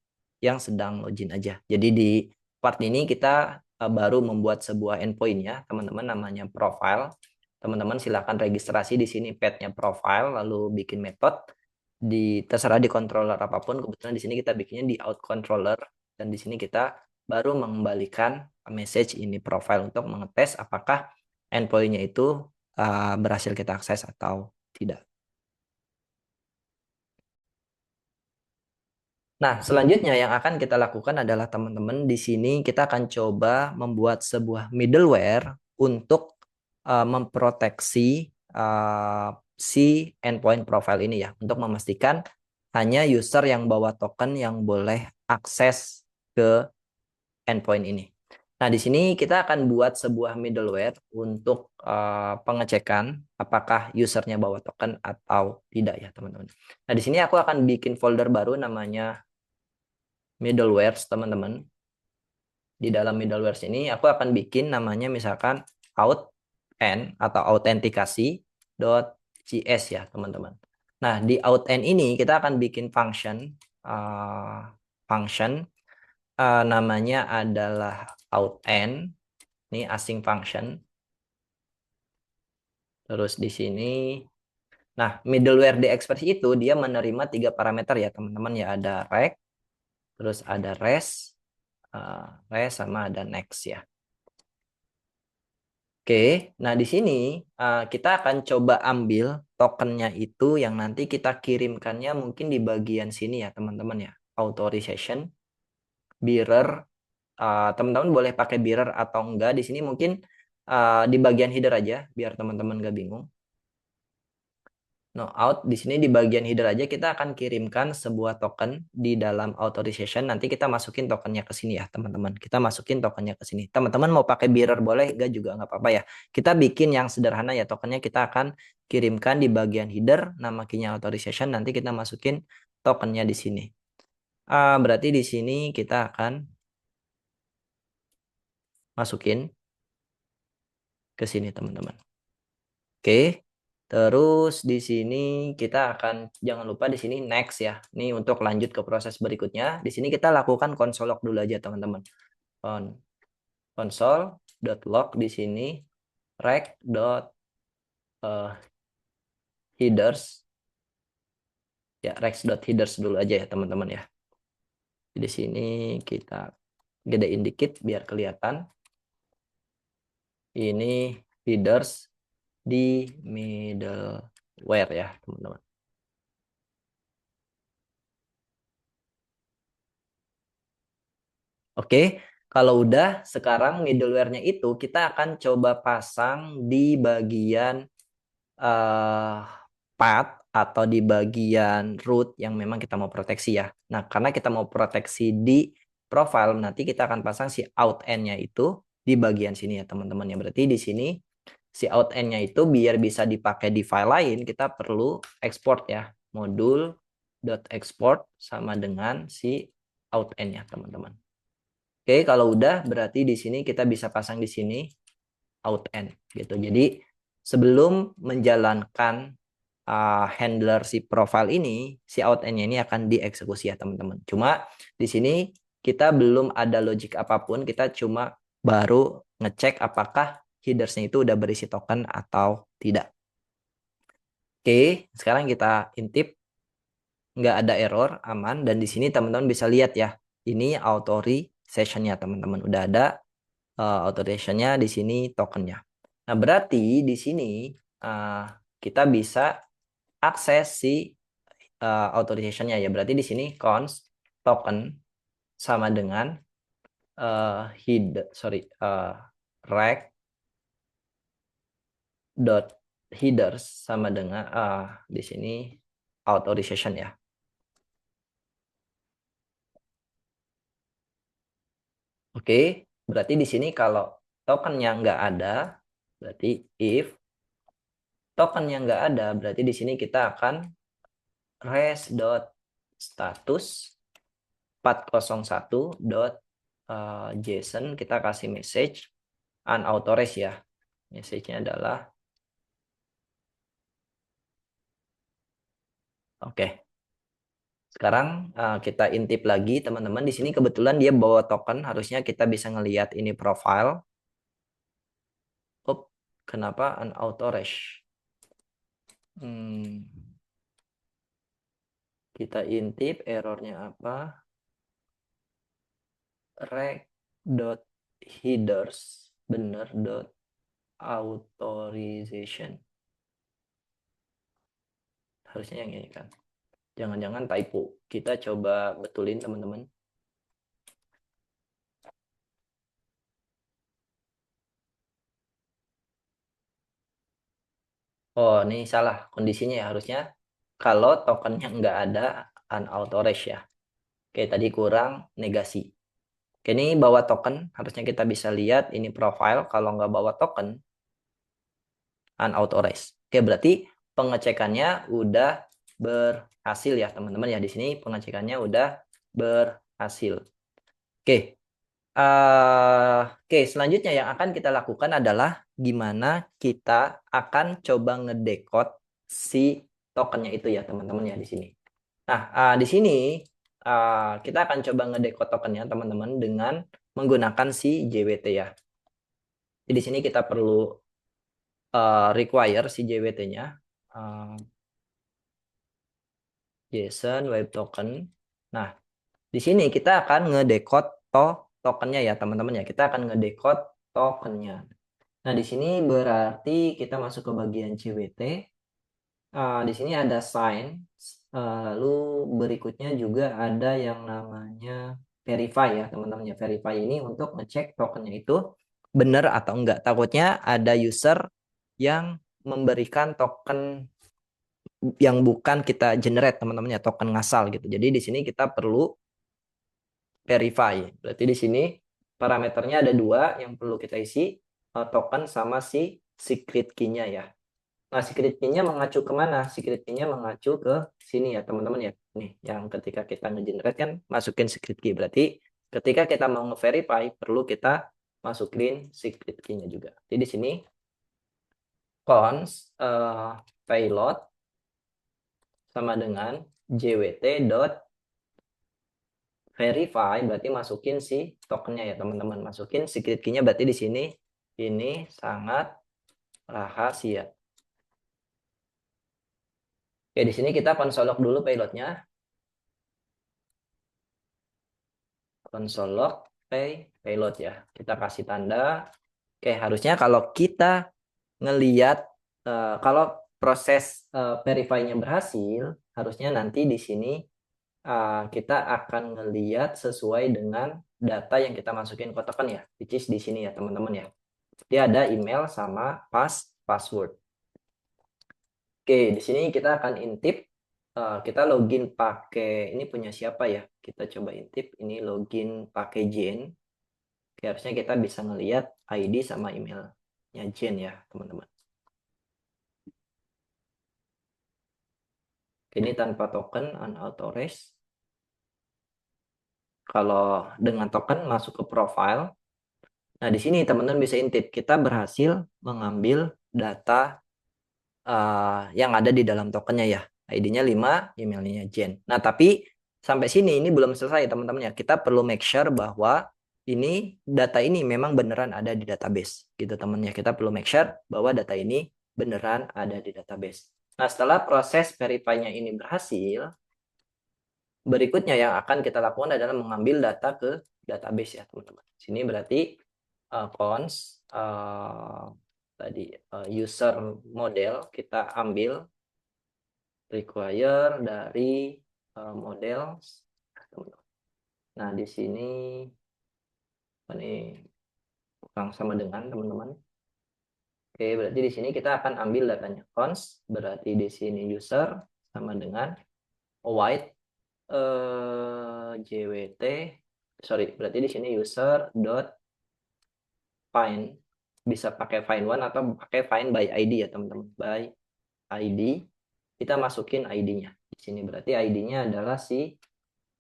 yang sedang login aja. Jadi di part ini kita baru membuat sebuah endpoint ya, teman-teman, namanya profile. Teman-teman silakan registrasi di sini path-nya profile, lalu bikin metode terserah di controller apapun. Kebetulan di sini kita bikinnya di out controller, dan di sini kita baru mengembalikan message ini profile untuk mengetes apakah endpoint-nya itu berhasil kita akses atau tidak. Nah, selanjutnya yang akan kita lakukan adalah teman-teman di sini kita akan coba membuat sebuah middleware untuk memproteksi si endpoint profile ini ya, untuk memastikan hanya user yang bawa token yang boleh akses ke endpoint ini. Nah, di sini kita akan buat sebuah middleware untuk pengecekan apakah usernya bawa token atau tidak ya, teman-teman. Nah, di sini aku akan bikin folder baru namanya middleware, teman-teman. Di dalam middleware ini aku akan bikin namanya misalkan out_end atau autentikasi.js ya, teman-teman. Nah, di out_end ini kita akan bikin function namanya adalah out_end. Ini async function. Terus di sini, nah, middleware di ekspresi itu dia menerima 3 parameter ya, teman-teman ya. Ada rect, terus ada res sama ada next ya. Oke, nah di sini kita akan coba ambil tokennya itu yang nanti kita kirimkannya mungkin di bagian sini ya teman-teman ya. Authorization, bearer, teman-teman boleh pakai bearer atau enggak. Di sini mungkin di bagian header aja biar teman-teman gak bingung. No out di sini di bagian header aja kita akan kirimkan sebuah token di dalam authorization. Nanti kita masukin tokennya ke sini ya teman-teman. Kita masukin tokennya ke sini. Teman-teman mau pakai bearer boleh, enggak juga nggak apa-apa ya. Kita bikin yang sederhana ya, tokennya kita akan kirimkan di bagian header, nama keynya authorization. Nanti kita masukin tokennya di sini. Berarti di sini kita akan masukin ke sini teman-teman. Oke. Terus di sini kita akan jangan lupa di sini next ya. Ini untuk lanjut ke proses berikutnya. Di sini kita lakukan console.log dulu aja teman-teman. Console.log di sini rec.headers ya, rec.headers dulu aja ya teman-teman ya. Di sini kita gedein dikit biar kelihatan. Ini headers di middleware ya teman-teman. Oke, kalau udah sekarang middleware-nya itu kita akan coba pasang di bagian uh, path atau di bagian root yang memang kita mau proteksi ya. Nah, karena kita mau proteksi di profile, nanti kita akan pasang si out end-nya itu di bagian sini ya teman-teman ya. Berarti di sini si out end-nya itu biar bisa dipakai di file lain, kita perlu export ya. Modul.export sama dengan si out end-nya teman-teman. Oke, kalau udah berarti di sini kita bisa pasang di sini out end gitu. Jadi sebelum menjalankan handler si profile ini, si out end-nya ini akan dieksekusi ya teman-teman. Cuma di sini kita belum ada logic apapun, kita cuma baru ngecek apakah headers-nya itu udah berisi token atau tidak. Oke, sekarang kita intip, nggak ada error, aman. Dan di sini teman-teman bisa lihat ya, ini authorization-nya teman-teman. Udah ada authorization-nya di sini tokennya. Nah, berarti di sini uh, kita bisa akses si authorization-nya ya. Berarti di sini const token sama dengan rec dot headers sama dengan di sini authorization ya. Oke, berarti di sini kalau tokennya nggak ada, berarti if tokennya nggak ada, berarti di sini kita akan res.status 401.json kita kasih message unauthorized ya. Message-nya adalah oke. Sekarang kita intip lagi teman-teman. Di sini kebetulan dia bawa token, harusnya kita bisa ngelihat ini profile. Oh, kenapa unauthorized? Hmm, kita intip errornya apa? Rec.headers bener dot authorization. Harusnya yang ini kan. Jangan-jangan typo. Kita coba betulin teman-teman. Oh, ini salah kondisinya ya. Harusnya kalau tokennya nggak ada unauthorized ya. Oke, tadi kurang negasi. Oke, ini bawa token. Harusnya kita bisa lihat ini profile. Kalau nggak bawa token, unauthorized. Oke, berarti pengecekannya udah berhasil ya teman-teman ya. Di sini pengecekannya udah berhasil. Oke, oke, selanjutnya yang akan kita lakukan adalah gimana kita akan coba ngedekode si tokennya itu ya teman-teman ya di sini. Nah, di sini kita akan coba ngedekode tokennya teman-teman dengan menggunakan si JWT ya. Jadi di sini kita perlu require si JWT-nya JSON web token. Nah, di sini kita akan ngedekode tokennya ya teman-teman ya. Kita akan ngedekode tokennya. Nah, di sini berarti kita masuk ke bagian CWT. Di sini ada sign, lalu berikutnya juga ada yang namanya verify ya teman-teman ya. Verify ini untuk ngecek tokennya itu benar atau enggak. Takutnya ada user yang memberikan token yang bukan kita generate teman-teman ya, token ngasal gitu. Jadi di sini kita perlu verify. Berarti di sini parameternya ada dua yang perlu kita isi, token sama si secret key-nya ya. Nah, secret key-nya mengacu kemana? Secret key-nya mengacu ke sini ya, teman-teman ya. Nih, yang ketika kita nge-generate kan masukin secret key. Berarti ketika kita mau nge-verify, perlu kita masukin secret key-nya juga. Jadi di sini cons payload sama dengan jwt.verify, berarti masukin si tokennya ya, teman-teman. Masukin secret key-nya berarti di sini ini sangat rahasia. Oke, di sini kita console log dulu payloadnya. Console log payload ya. Kita kasih tanda. Oke, harusnya kalau kita ngeliat kalau proses verify-nya berhasil, harusnya nanti di sini kita akan ngeliat sesuai dengan data yang kita masukin ke token ya, which is di sini ya teman-teman ya. Dia ada email sama password. Oke, di sini kita akan intip. Kita login pakai ini punya siapa ya? Kita coba intip. Ini login pakai Jane. Oke, harusnya kita bisa ngelihat ID sama emailnya Jane ya, teman-teman. Ini tanpa token, unauthorized. Kalau dengan token masuk ke profile. Nah, di sini teman-teman bisa intip. Kita berhasil mengambil data yang ada di dalam tokennya ya. ID-nya 5, emailnya Jen. Nah, tapi sampai sini ini belum selesai teman-teman ya. Kita perlu make sure bahwa ini data ini memang beneran ada di database gitu teman ya. Kita perlu make sure bahwa data ini beneran ada di database. Nah, setelah proses verify-nya ini berhasil, berikutnya yang akan kita lakukan adalah mengambil data ke database ya teman-teman. Sini berarti cons tadi user model kita ambil require dari model. Nah, di sini ini kurang sama dengan teman-teman. Oke, berarti di sini kita akan ambil datanya cons, berarti di sini user sama dengan white jwt, sorry, berarti di sini user dot find, bisa pakai find one atau pakai find by ID ya teman-teman, by ID. Kita masukin ID-nya di sini, berarti ID-nya adalah si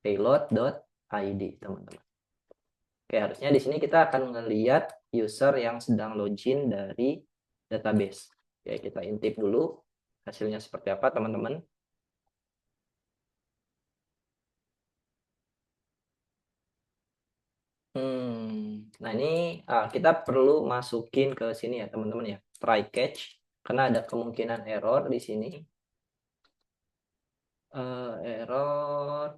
payload.id teman-teman. Oke, harusnya di sini kita akan melihat user yang sedang login dari database. Oke, kita intip dulu hasilnya seperti apa teman-teman. Nah ini kita perlu masukin ke sini ya teman-teman ya, try catch, karena ada kemungkinan error di sini. Error,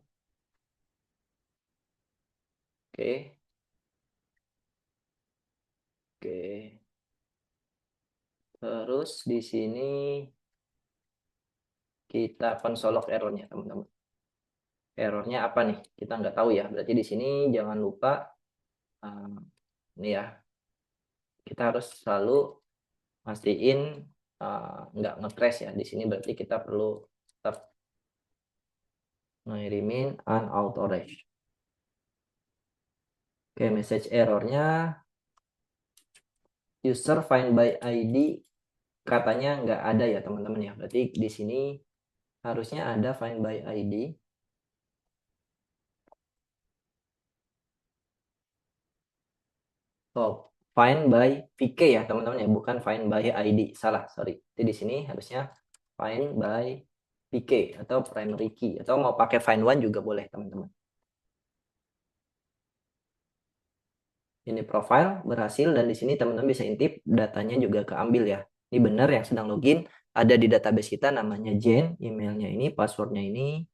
oke, oke. Terus di sini kita console log errornya teman-teman. Errornya apa nih? Kita nggak tahu ya. Berarti di sini jangan lupa ini ya. Kita harus selalu pastiin nggak nge-crash ya. Di sini berarti kita perlu tetap ngirimin unauthorized. Oke, message errornya user find by ID katanya nggak ada ya teman-teman ya. Berarti di sini harusnya ada find by ID. Oh, find by VK ya teman-teman ya, bukan find by ID. Salah, sorry. Jadi di sini harusnya find by VK atau primary key, atau mau pakai find one juga boleh teman-teman. Ini profile berhasil, dan di sini teman-teman bisa intip datanya juga keambil ya. Ini benar yang sedang login ada di database kita, namanya Jane, emailnya ini, passwordnya ini,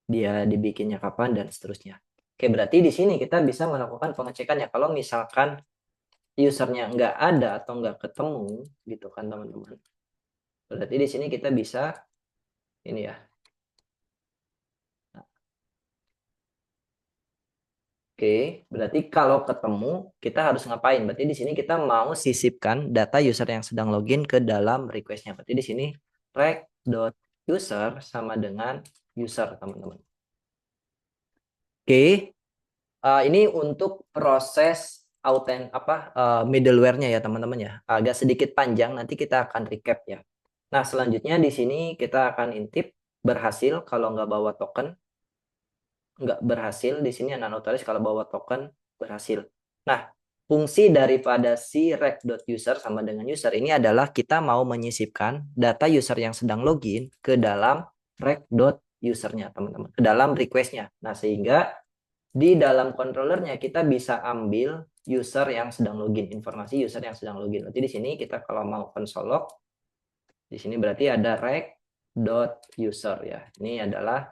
dia dibikinnya kapan dan seterusnya. Oke, berarti di sini kita bisa melakukan pengecekan ya. Kalau misalkan usernya nggak ada atau nggak ketemu gitu kan teman-teman. Berarti di sini kita bisa ini ya. Oke, berarti kalau ketemu kita harus ngapain? Berarti di sini kita mau sisipkan data user yang sedang login ke dalam request-nya. Berarti di sini rec.user sama dengan user, teman-teman. Oke, ini untuk proses middleware-nya ya, teman-teman ya. Agak sedikit panjang, nanti kita akan recap ya. Nah, selanjutnya di sini kita akan intip berhasil kalau nggak bawa token, nggak berhasil. Di sini unauthorized kalau bawa token berhasil. Nah, fungsi daripada si rec.user sama dengan user ini adalah kita mau menyisipkan data user yang sedang login ke dalam rec.usernya, teman-teman, ke dalam request-nya. Nah, sehingga di dalam controllernya kita bisa ambil user yang sedang login, informasi user yang sedang login. Berarti di sini kita kalau mau console log, di sini berarti ada rec.user ya. Ini adalah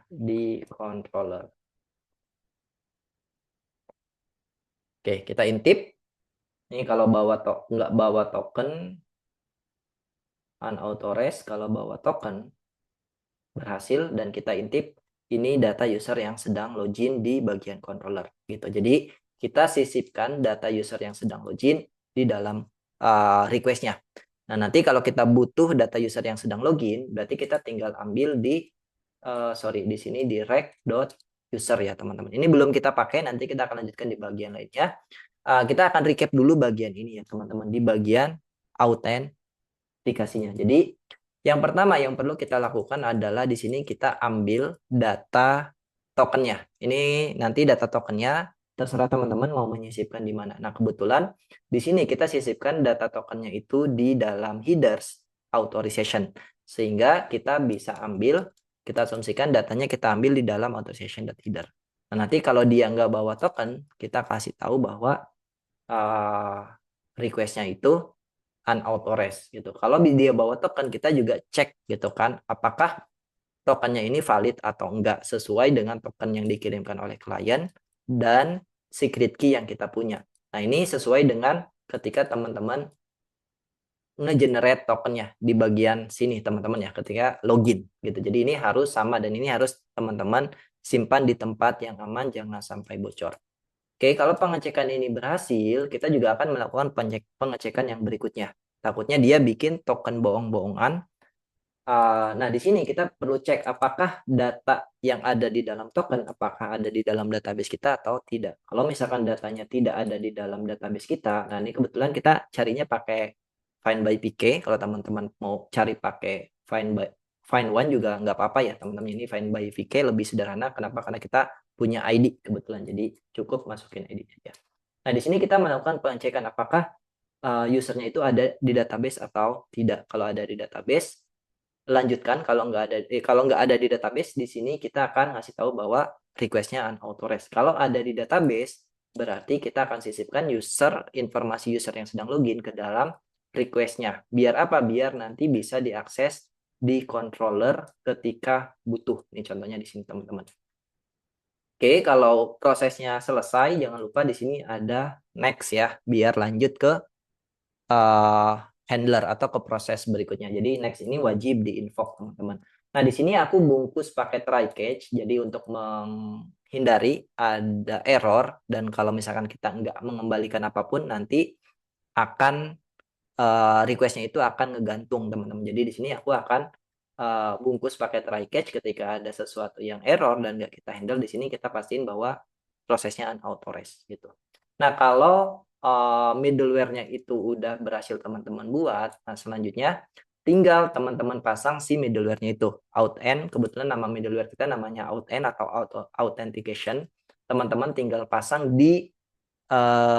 di controller. Oke, kita intip. Ini kalau nggak bawa token, unauthorized. Kalau bawa token, berhasil. Dan kita intip, ini data user yang sedang login di bagian controller. Gitu. Jadi, kita sisipkan data user yang sedang login di dalam request-nya. Nah, nanti kalau kita butuh data user yang sedang login, berarti kita tinggal ambil di di sini di rec.user ya, teman-teman. Ini belum kita pakai, nanti kita akan lanjutkan di bagian lainnya. Kita akan recap dulu bagian ini ya, teman-teman, di bagian autentikasinya. Jadi, yang pertama yang perlu kita lakukan adalah di sini kita ambil data tokennya. Ini nanti data tokennya terserah teman-teman mau menyisipkan di mana. Nah, kebetulan di sini kita sisipkan data tokennya itu di dalam headers authorization. Sehingga kita bisa ambil, kita asumsikan datanya kita ambil di dalam authorization.header. Nah, nanti kalau dia nggak bawa token, kita kasih tahu bahwa request-nya itu unauthorized gitu. Kalau dia bawa token, kita juga cek gitu kan, apakah tokennya ini valid atau enggak sesuai dengan token yang dikirimkan oleh klien dan secret key yang kita punya. Nah, ini sesuai dengan ketika teman-teman nge-generate tokennya di bagian sini, teman-teman ya, ketika login gitu. Jadi ini harus sama dan ini harus teman-teman simpan di tempat yang aman, jangan sampai bocor. Oke, kalau pengecekan ini berhasil, kita juga akan melakukan pengecekan yang berikutnya. Takutnya dia bikin token bohong-bohongan. Nah, di sini kita perlu cek apakah data yang ada di dalam token, apakah ada di dalam database kita atau tidak. Kalau misalkan datanya tidak ada di dalam database kita, nah ini kebetulan kita carinya pakai find by PK. Kalau teman-teman mau cari pakai find one juga nggak apa-apa ya, teman-teman. Ini find by PK lebih sederhana. Kenapa? Karena kita punya ID kebetulan. Jadi cukup masukin ID aja. Nah, di sini kita melakukan pengecekan apakah usernya itu ada di database atau tidak. Kalau ada di database, lanjutkan. Kalau nggak ada di database, di sini kita akan ngasih tahu bahwa request-nya unauthorized. Kalau ada di database, berarti kita akan sisipkan informasi user yang sedang login ke dalam request-nya. Biar apa? Biar nanti bisa diakses di controller ketika butuh. Ini contohnya di sini, teman-teman. Oke, kalau prosesnya selesai, jangan lupa di sini ada next ya, biar lanjut ke handler atau ke proses berikutnya. Jadi next ini wajib di-invoke, teman-teman. Nah, di sini aku bungkus pakai try catch, jadi untuk menghindari ada error, dan kalau misalkan kita nggak mengembalikan apapun, nanti akan request-nya itu akan ngegantung, teman-teman. Jadi di sini aku akan bungkus pakai try catch ketika ada sesuatu yang error dan nggak kita handle. Di sini kita pastiin bahwa prosesnya unauthorized gitu. Nah, kalau middleware-nya itu udah berhasil teman-teman buat, nah selanjutnya tinggal teman-teman pasang si middleware-nya itu. Authn, kebetulan nama middleware kita namanya authn atau authentication. Teman-teman tinggal pasang di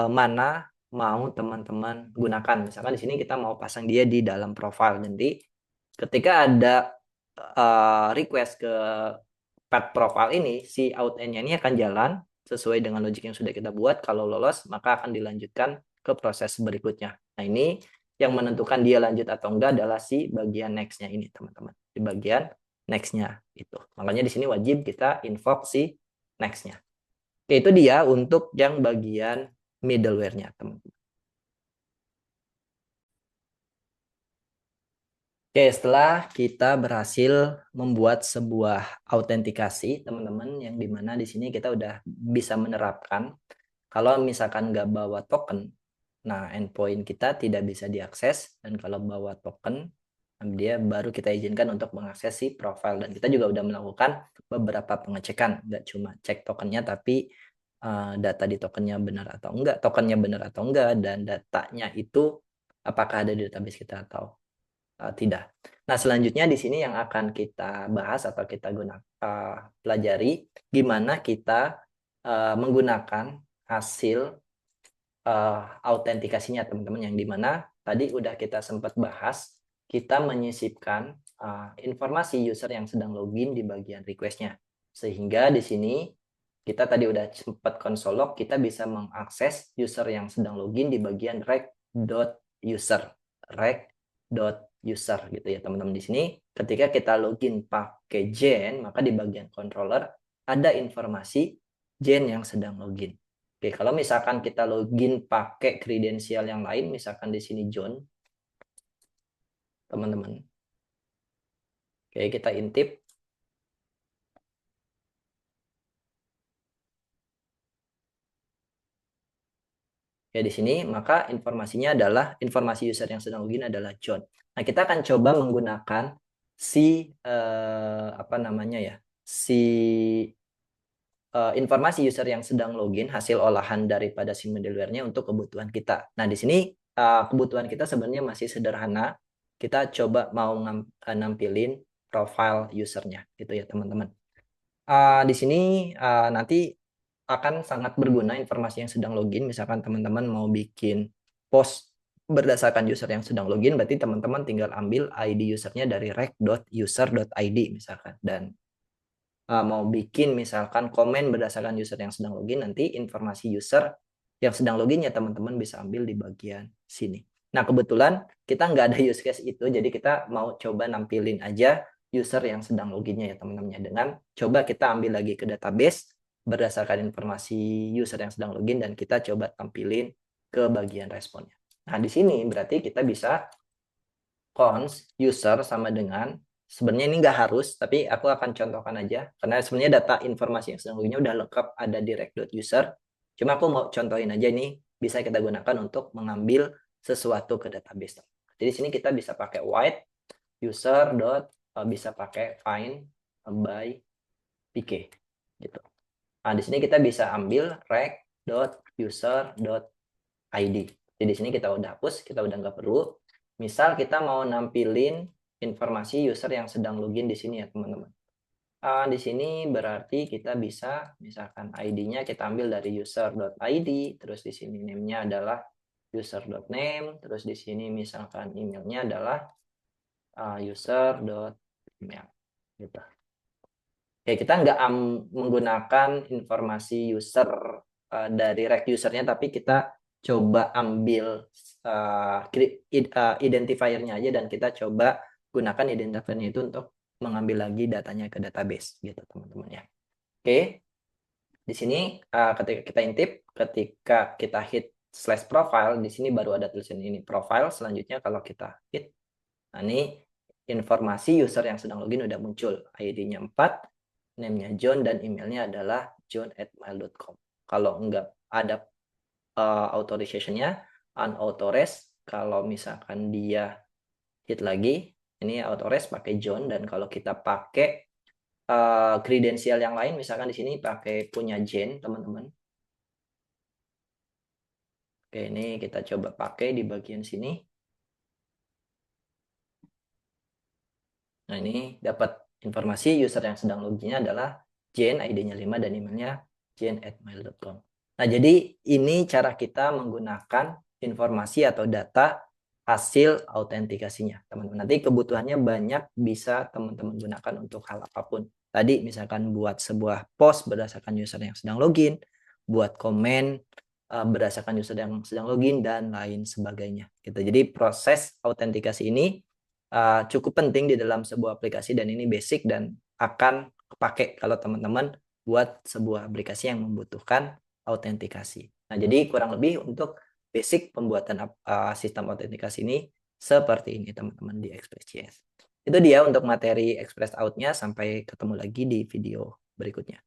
mana mau teman-teman gunakan. Misalkan di sini kita mau pasang dia di dalam profile. Jadi ketika ada request ke pet profile ini, si authn-nya ini akan jalan sesuai dengan logik yang sudah kita buat. Kalau lolos, maka akan dilanjutkan ke proses berikutnya. Nah, ini yang menentukan dia lanjut atau enggak adalah si bagian next-nya ini, teman-teman. Di bagian next-nya itu. Makanya di sini wajib kita invoke si next-nya. Oke, itu dia untuk yang bagian middleware-nya, teman-teman. Oke, setelah kita berhasil membuat sebuah autentikasi, teman-teman, yang dimana di sini kita udah bisa menerapkan kalau misalkan nggak bawa token, nah endpoint kita tidak bisa diakses, dan kalau bawa token, dia baru kita izinkan untuk mengakses si profile. Dan kita juga udah melakukan beberapa pengecekan, nggak cuma cek tokennya, tapi data di tokennya benar atau enggak, dan datanya itu apakah ada di database kita atau tidak. Nah, selanjutnya di sini yang akan kita bahas atau kita pelajari gimana kita menggunakan hasil autentikasinya, teman-teman, yang dimana tadi udah kita sempat bahas, kita menyisipkan informasi user yang sedang login di bagian request-nya. Sehingga di sini kita tadi udah sempat console log, kita bisa mengakses user yang sedang login di bagian rec.user. Rec.user gitu ya, teman-teman. Di sini ketika kita login pakai Gen, maka di bagian controller ada informasi Gen yang sedang login. Oke, kalau misalkan kita login pakai kredensial yang lain, misalkan di sini John, teman-teman. Oke, kita intip. Ya, di sini maka informasinya adalah informasi user yang sedang login adalah John. Nah, kita akan coba menggunakan si apa namanya ya? Si informasi user yang sedang login, hasil olahan daripada si middleware-nya untuk kebutuhan kita. Nah, di sini kebutuhan kita sebenarnya masih sederhana. Kita coba mau nampilin profile usernya gitu ya, teman-teman. Di sini nanti akan sangat berguna informasi yang sedang login. Misalkan teman-teman mau bikin post berdasarkan user yang sedang login, berarti teman-teman tinggal ambil ID usernya dari rec.user.id misalkan. Dan mau bikin misalkan komen berdasarkan user yang sedang login, nanti informasi user yang sedang login ya teman-teman bisa ambil di bagian sini. Nah, kebetulan kita nggak ada use case itu, jadi kita mau coba nampilin aja user yang sedang loginnya ya teman-teman, dengan coba kita ambil lagi ke database berdasarkan informasi user yang sedang login, dan kita coba tampilin ke bagian responnya. Nah, di sini berarti kita bisa cons user sama dengan, sebenarnya ini nggak harus, tapi aku akan contohkan aja, karena sebenarnya data informasi yang sedang loginnya udah lengkap ada di rec.user. Cuma aku mau contohin aja, ini bisa kita gunakan untuk mengambil sesuatu ke database. Jadi sini kita bisa pakai white user dot bisa pakai find by pk gitu. Nah, di sini kita bisa ambil rec.user.id. Jadi di sini kita udah hapus, kita udah nggak perlu. Misal kita mau nampilin informasi user yang sedang login di sini ya, teman-teman. Di sini berarti kita bisa, misalkan ID-nya kita ambil dari user.id, terus di sini name-nya adalah user.name, terus di sini misalkan emailnya adalah user.email gitu. Oke, kita nggak menggunakan informasi user dari rec usernya, tapi kita coba ambil identifier-nya aja, dan kita coba gunakan identifier-nya itu untuk mengambil lagi datanya ke database gitu, teman-teman ya. Oke, di sini ketika kita intip, ketika kita hit slash profile, di sini baru ada tulisan ini profile. Selanjutnya kalau kita hit, nah ini informasi user yang sedang login udah muncul, ID-nya 4, name-nya John, dan emailnya adalah john@mail.com. Kalau enggak ada authorization-nya, unauthorized. Kalau misalkan dia hit lagi, ini authorized pakai John, dan kalau kita pakai kredensial yang lain, misalkan di sini pakai punya Jen, teman-teman. Oke, ini kita coba pakai di bagian sini. Nah, ini dapat informasi user yang sedang loginnya adalah Jen, ID-nya 5, dan emailnya jen@mail.com. Nah, jadi ini cara kita menggunakan informasi atau data hasil autentikasinya, teman-teman. Nanti kebutuhannya banyak, bisa teman-teman gunakan untuk hal apapun. Tadi misalkan buat sebuah post berdasarkan user yang sedang login, buat komen berdasarkan user yang sedang login, dan lain sebagainya. Gitu. Jadi proses autentikasi ini cukup penting di dalam sebuah aplikasi, dan ini basic dan akan kepake kalau teman-teman buat sebuah aplikasi yang membutuhkan autentikasi. Nah, jadi kurang lebih untuk basic pembuatan sistem autentikasi ini seperti ini teman-teman di Express.js. Itu dia untuk materi Express Out-nya. Sampai ketemu lagi di video berikutnya.